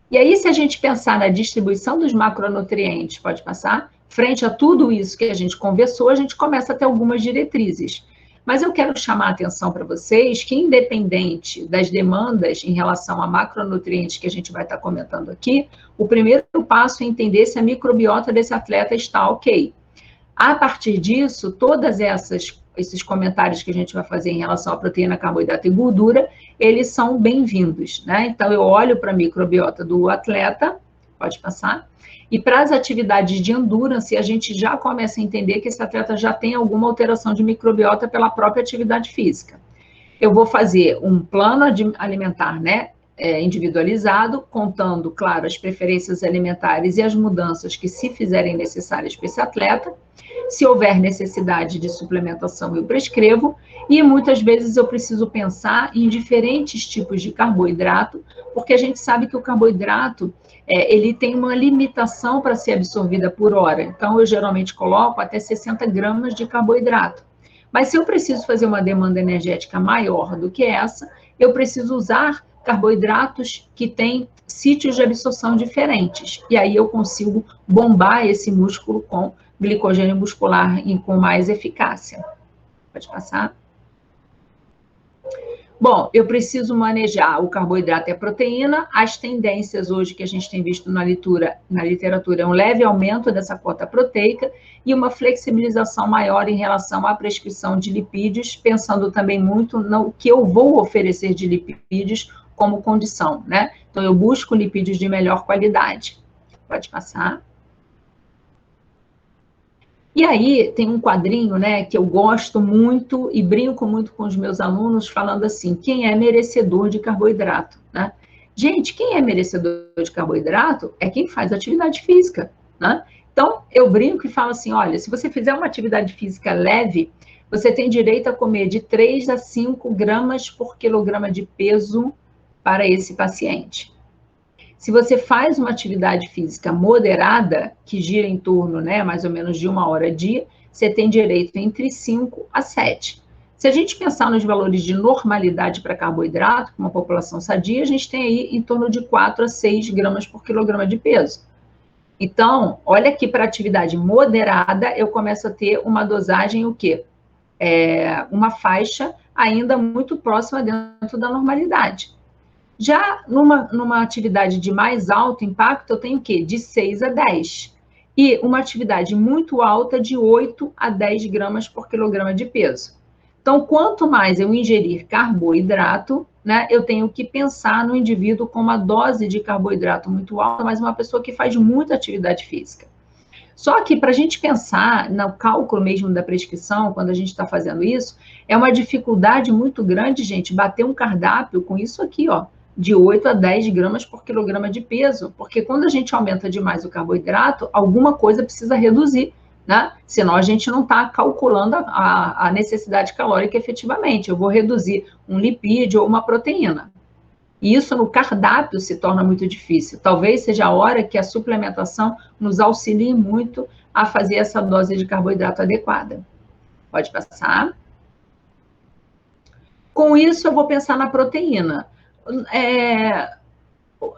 E aí, se a gente pensar na distribuição dos macronutrientes, pode passar, frente a tudo isso que a gente conversou, a gente começa a ter algumas diretrizes. Mas eu quero chamar a atenção para vocês que, independente das demandas em relação a macronutrientes que a gente vai estar comentando aqui, o primeiro passo é entender se a microbiota desse atleta está ok. A partir disso, todas esses comentários que a gente vai fazer em relação à proteína, carboidrato e gordura, eles são bem-vindos, né? Então, eu olho para a microbiota do atleta, pode passar, e para as atividades de endurance, a gente já começa a entender que esse atleta já tem alguma alteração de microbiota pela própria atividade física. Eu vou fazer um plano alimentar, né, individualizado, contando, claro, as preferências alimentares e as mudanças que se fizerem necessárias para esse atleta. Se houver necessidade de suplementação, eu prescrevo, e muitas vezes eu preciso pensar em diferentes tipos de carboidrato, porque a gente sabe que o carboidrato, ele tem uma limitação para ser absorvida por hora, então eu geralmente coloco até 60 gramas de carboidrato. Mas se eu preciso fazer uma demanda energética maior do que essa, eu preciso usar carboidratos que têm sítios de absorção diferentes. E aí eu consigo bombar esse músculo com glicogênio muscular com mais eficácia. Pode passar. Bom, eu preciso manejar o carboidrato e a proteína. As tendências hoje que a gente tem visto na literatura é um leve aumento dessa cota proteica e uma flexibilização maior em relação à prescrição de lipídios, pensando também muito no que eu vou oferecer de lipídios como condição, né? Então, eu busco lipídios de melhor qualidade. Pode passar. E aí, tem um quadrinho, né, que eu gosto muito e brinco muito com os meus alunos, falando assim, quem é merecedor de carboidrato, né? Gente, quem é merecedor de carboidrato é quem faz atividade física, né? Então, eu brinco e falo assim, olha, se você fizer uma atividade física leve, você tem direito a comer de 3 a 5 gramas por quilograma de peso para esse paciente. Se você faz uma atividade física moderada, que gira em torno, né, mais ou menos de 1 hora dia, você tem direito entre 5 a 7. Se a gente pensar nos valores de normalidade para carboidrato, com uma população sadia, a gente tem aí em torno de 4 a 6 gramas por quilograma de peso. Então, olha aqui para atividade moderada, eu começo a ter uma dosagem, o quê? Uma faixa ainda muito próxima dentro da normalidade. Já numa atividade de mais alto impacto, eu tenho o quê? De 6 a 10. E uma atividade muito alta de 8 a 10 gramas por quilograma de peso. Então, quanto mais eu ingerir carboidrato, né, eu tenho que pensar no indivíduo com uma dose de carboidrato muito alta, mas uma pessoa que faz muita atividade física. Só que para a gente pensar no cálculo mesmo da prescrição, quando a gente está fazendo isso, é uma dificuldade muito grande, gente, bater um cardápio com isso aqui, ó, de 8 a 10 gramas por quilograma de peso, porque quando a gente aumenta demais o carboidrato, alguma coisa precisa reduzir, né? Senão a gente não está calculando a necessidade calórica efetivamente. Eu vou reduzir um lipídio ou uma proteína. E isso no cardápio se torna muito difícil. Talvez seja a hora que a suplementação nos auxilie muito a fazer essa dose de carboidrato adequada. Pode passar. Com isso, eu vou pensar na proteína.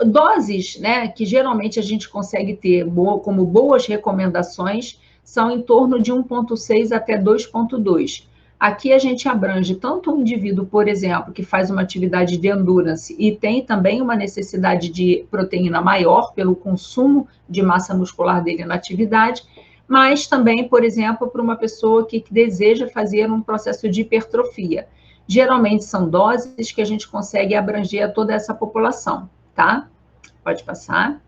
Doses, né, que geralmente a gente consegue ter como boas recomendações são em torno de 1,6 até 2,2. Aqui a gente abrange tanto um indivíduo, por exemplo, que faz uma atividade de endurance e tem também uma necessidade de proteína maior pelo consumo de massa muscular dele na atividade, mas também, por exemplo, para uma pessoa que deseja fazer um processo de hipertrofia. Geralmente são doses que a gente consegue abranger a toda essa população, tá? Pode passar.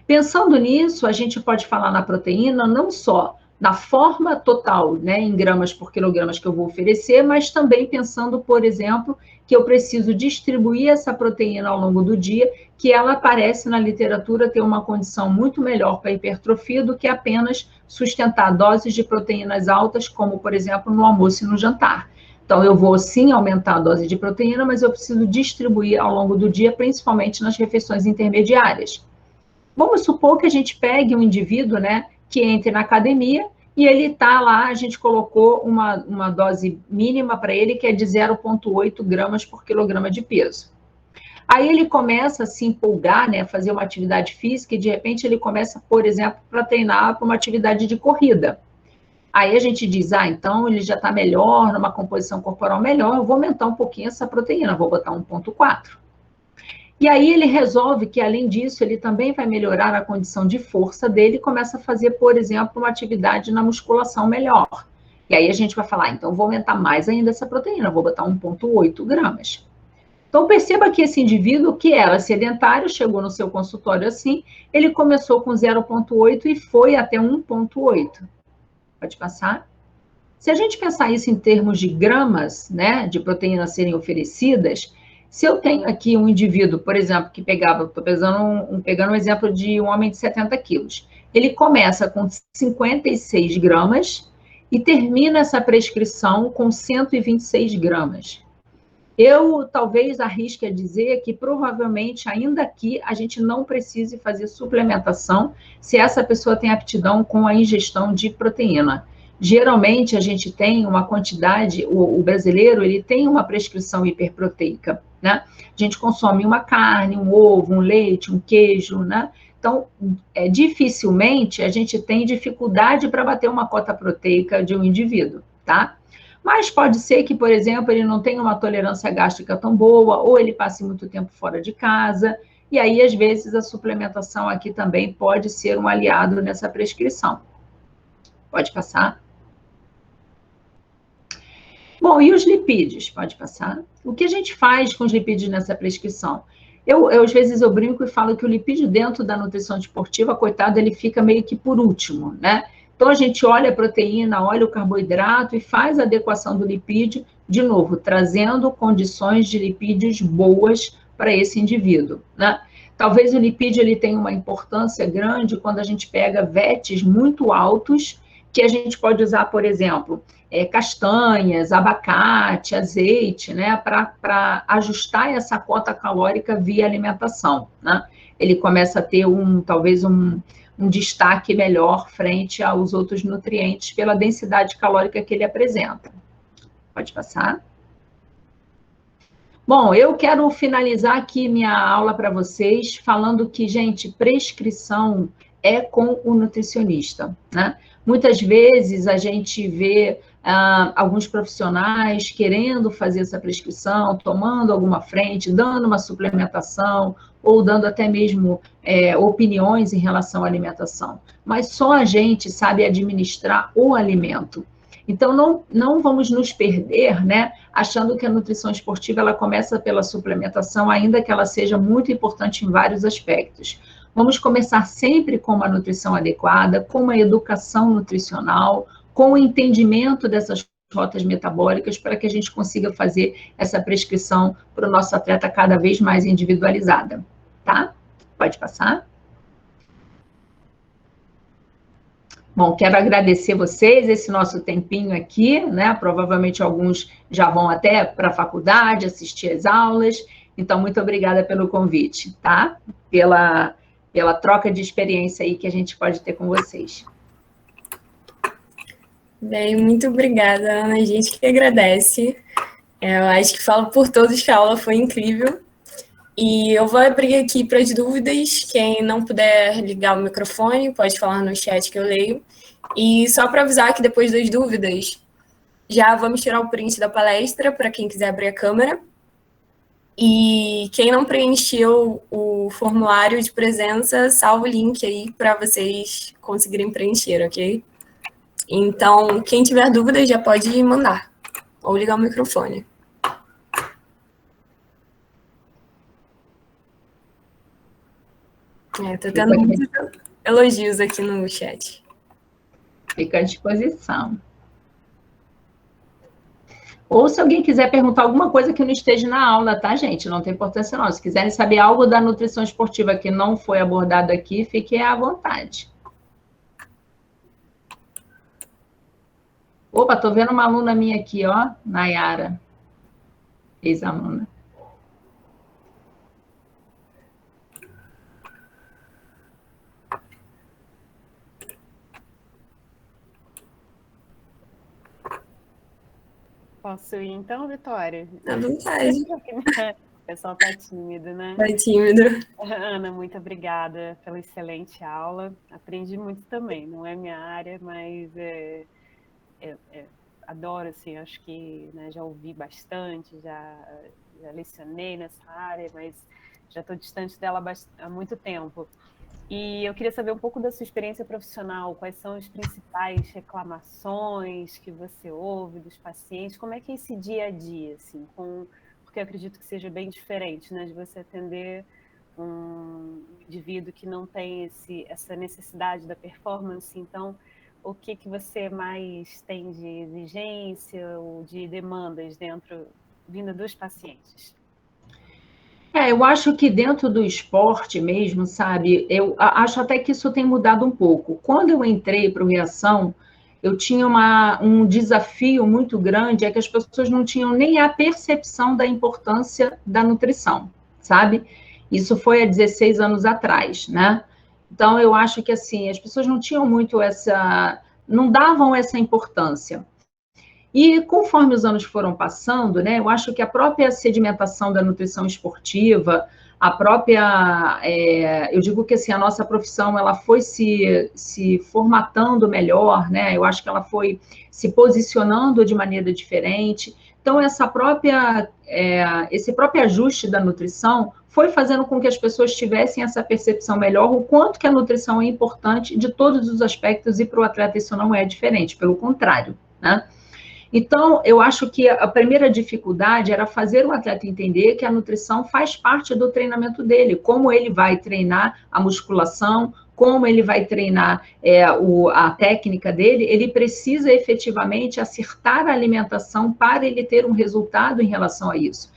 Pensando nisso, a gente pode falar na proteína não só na forma total, né, em gramas por quilogramas que eu vou oferecer, mas também pensando, por exemplo, que eu preciso distribuir essa proteína ao longo do dia, que ela parece na literatura ter uma condição muito melhor para hipertrofia do que apenas sustentar doses de proteínas altas, como, por exemplo, no almoço e no jantar. Então, eu vou sim aumentar a dose de proteína, mas eu preciso distribuir ao longo do dia, principalmente nas refeições intermediárias. Vamos supor que a gente pegue um indivíduo, né, que entre na academia e ele está lá, a gente colocou uma dose mínima para ele, que é de 0,8 gramas por quilograma de peso. Aí ele começa a se empolgar, né, a fazer uma atividade física e, de repente, ele começa, por exemplo, para treinar para uma atividade de corrida. Aí a gente diz, então ele já está melhor, numa composição corporal melhor, eu vou aumentar um pouquinho essa proteína, vou botar 1,4. E aí ele resolve que, além disso, ele também vai melhorar a condição de força dele e começa a fazer, por exemplo, uma atividade na musculação melhor. E aí a gente vai falar, então vou aumentar mais ainda essa proteína, vou botar 1,8 gramas. Então perceba que esse indivíduo que era sedentário, chegou no seu consultório assim, ele começou com 0,8 e foi até 1,8. Pode passar. Se a gente pensar isso em termos de gramas, né, de proteínas serem oferecidas, se eu tenho aqui um indivíduo, por exemplo, que estou pegando um exemplo de um homem de 70 quilos, ele começa com 56 gramas e termina essa prescrição com 126 gramas. Eu talvez arrisque a dizer que provavelmente ainda aqui a gente não precise fazer suplementação se essa pessoa tem aptidão com a ingestão de proteína. Geralmente, a gente tem uma quantidade, o brasileiro, ele tem uma prescrição hiperproteica, né? A gente consome uma carne, um ovo, um leite, um queijo, né? Então, dificilmente a gente tem dificuldade para bater uma cota proteica de um indivíduo, tá? Mas pode ser que, por exemplo, ele não tenha uma tolerância gástrica tão boa, ou ele passe muito tempo fora de casa, e aí, às vezes, a suplementação aqui também pode ser um aliado nessa prescrição. Pode passar. Bom, e os lipídios? Pode passar. O que a gente faz com os lipídios nessa prescrição? Às vezes, eu brinco e falo que o lipídio dentro da nutrição esportiva, coitado, ele fica meio que por último, né? Então, a gente olha a proteína, olha o carboidrato e faz a adequação do lipídio, de novo, trazendo condições de lipídios boas para esse indivíduo, né? Talvez o lipídio ele tenha uma importância grande quando a gente pega VETs muito altos, que a gente pode usar, por exemplo, castanhas, abacate, azeite, né, para ajustar essa cota calórica via alimentação, né? Ele começa a ter talvez um destaque melhor frente aos outros nutrientes pela densidade calórica que ele apresenta. Pode passar. Bom, eu quero finalizar aqui minha aula para vocês falando que, gente, prescrição é com o nutricionista, né? Muitas vezes a gente vê alguns profissionais querendo fazer essa prescrição, tomando alguma frente, dando uma suplementação, ou dando até mesmo opiniões em relação à alimentação. Mas só a gente sabe administrar o alimento. Então, não vamos nos perder, né, achando que a nutrição esportiva ela começa pela suplementação, ainda que ela seja muito importante em vários aspectos. Vamos começar sempre com uma nutrição adequada, com uma educação nutricional, com o entendimento dessas rotas metabólicas, para que a gente consiga fazer essa prescrição para o nosso atleta cada vez mais individualizada, tá? Pode passar. Bom, quero agradecer vocês, esse nosso tempinho aqui, né? Provavelmente alguns já vão até para a faculdade, assistir às aulas. Então, muito obrigada pelo convite, tá? Pela troca de experiência aí que a gente pode ter com vocês. Bem, muito obrigada, Ana. A gente que agradece. Eu acho que falo por todos que a aula foi incrível. E eu vou abrir aqui para as dúvidas. Quem não puder ligar o microfone, pode falar no chat que eu leio. E só para avisar que depois das dúvidas, já vamos tirar o print da palestra para quem quiser abrir a câmera. E quem não preencheu o formulário de presença, salva o link aí para vocês conseguirem preencher, ok? Então, quem tiver dúvidas já pode mandar ou ligar o microfone. Estou tendo muitos elogios aqui no chat. Fica à disposição. Ou se alguém quiser perguntar alguma coisa que não esteja na aula, tá, gente? Não tem importância não. Se quiserem saber algo da nutrição esportiva que não foi abordado aqui, fiquem à vontade. Opa, tô vendo uma aluna minha aqui, ó, Nayara. Ex-aluna. Posso ir então, Vitória? À vontade. O pessoal tá tímido, né? Tá tímido. Ana, muito obrigada pela excelente aula. Aprendi muito também, não é minha área, mas adoro, assim, acho que, né, já ouvi bastante, já lecionei nessa área, mas já estou distante dela há muito tempo. E eu queria saber um pouco da sua experiência profissional, quais são as principais reclamações que você ouve dos pacientes, como é que é esse dia a dia, assim, porque eu acredito que seja bem diferente, né, de você atender um indivíduo que não tem essa necessidade da performance. Então, o que você mais tem de exigência ou de demandas vinda dos pacientes? Eu acho que dentro do esporte mesmo, sabe, eu acho até que isso tem mudado um pouco. Quando eu entrei para o Reação, eu tinha um desafio muito grande, é que as pessoas não tinham nem a percepção da importância da nutrição, sabe? Isso foi há 16 anos atrás, né? Então, eu acho que, assim, as pessoas não tinham muito não davam essa importância. E conforme os anos foram passando, né, eu acho que a própria sedimentação da nutrição esportiva, a própria, eu digo que assim, a nossa profissão ela foi se formatando melhor, né? Eu acho que ela foi se posicionando de maneira diferente. Então, esse próprio ajuste da nutrição foi fazendo com que as pessoas tivessem essa percepção melhor, o quanto que a nutrição é importante de todos os aspectos, e para o atleta isso não é diferente, pelo contrário, né? Então, eu acho que a primeira dificuldade era fazer o atleta entender que a nutrição faz parte do treinamento dele, como ele vai treinar a musculação, como ele vai treinar a técnica dele, ele precisa efetivamente acertar a alimentação para ele ter um resultado em relação a isso.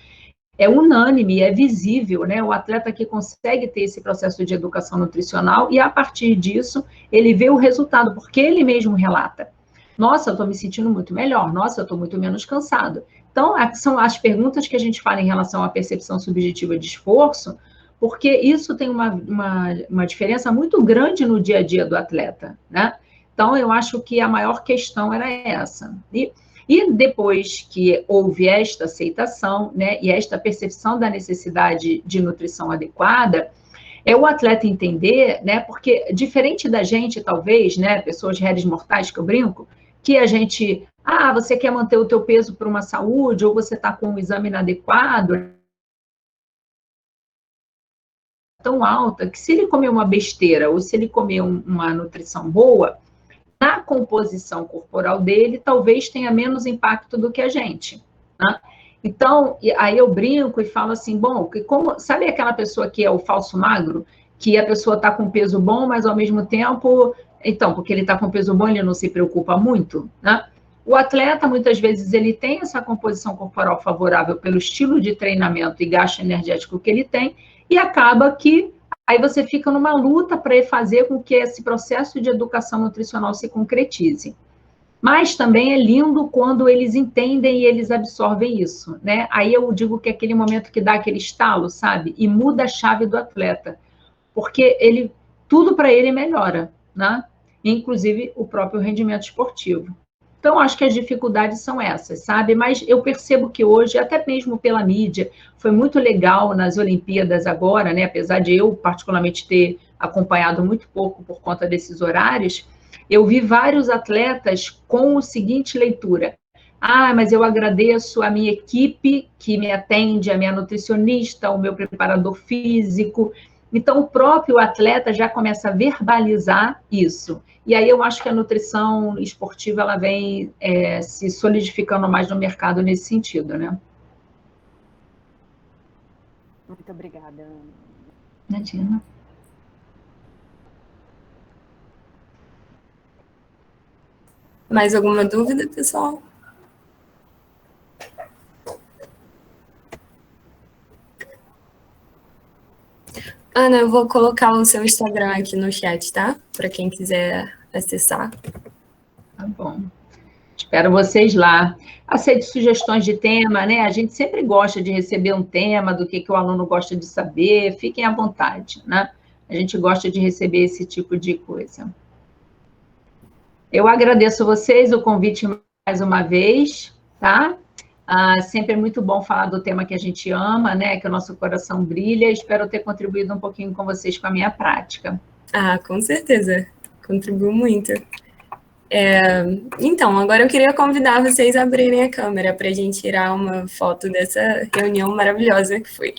É unânime, é visível, né? O atleta que consegue ter esse processo de educação nutricional e, a partir disso, ele vê o resultado, porque ele mesmo relata. Nossa, eu estou me sentindo muito melhor. Nossa, eu estou muito menos cansado. Então, são as perguntas que a gente fala em relação à percepção subjetiva de esforço, porque isso tem uma diferença muito grande no dia a dia do atleta, né? Então, eu acho que a maior questão era essa. E depois que houve esta aceitação, né, e esta percepção da necessidade de nutrição adequada, é o atleta entender, né, porque diferente da gente, talvez, né, pessoas réis mortais, que eu brinco, que a gente, você quer manter o teu peso para uma saúde, ou você está com um exame inadequado, tão alta, que se ele comer uma besteira, ou se ele comer uma nutrição boa, na composição corporal dele, talvez tenha menos impacto do que a gente, né? Então, aí eu brinco e falo assim, bom, sabe aquela pessoa que é o falso magro? Que a pessoa está com peso bom, mas ao mesmo tempo... Então, porque ele está com peso bom, ele não se preocupa muito, né? O atleta, muitas vezes, ele tem essa composição corporal favorável pelo estilo de treinamento e gasto energético que ele tem, e acaba que aí você fica numa luta para fazer com que esse processo de educação nutricional se concretize. Mas também é lindo quando eles entendem e eles absorvem isso, né? Aí eu digo que é aquele momento que dá aquele estalo, sabe? E muda a chave do atleta, porque tudo para ele melhora, né? Inclusive o próprio rendimento esportivo. Então, acho que as dificuldades são essas, sabe? Mas eu percebo que hoje, até mesmo pela mídia, foi muito legal nas Olimpíadas agora, né? Apesar de eu, particularmente, ter acompanhado muito pouco por conta desses horários, eu vi vários atletas com o seguinte leitura: mas eu agradeço a minha equipe que me atende, a minha nutricionista, o meu preparador físico. Então, o próprio atleta já começa a verbalizar isso. E aí eu acho que a nutrição esportiva ela vem se solidificando mais no mercado nesse sentido, né? Muito obrigada, Ana. Imagina. Mais alguma dúvida, pessoal? Ana, eu vou colocar o seu Instagram aqui no chat, tá? Para quem quiser acessar. Tá bom. Espero vocês lá. Aceite sugestões de tema, né? A gente sempre gosta de receber um tema, do que o aluno gosta de saber. Fiquem à vontade, né? A gente gosta de receber esse tipo de coisa. Eu agradeço vocês o convite mais uma vez, tá? Sempre é muito bom falar do tema que a gente ama, né? Que o nosso coração brilha. Espero ter contribuído um pouquinho com vocês com a minha prática. Com certeza. Contribuiu muito. Então, agora eu queria convidar vocês a abrirem a câmera para a gente tirar uma foto dessa reunião maravilhosa que foi.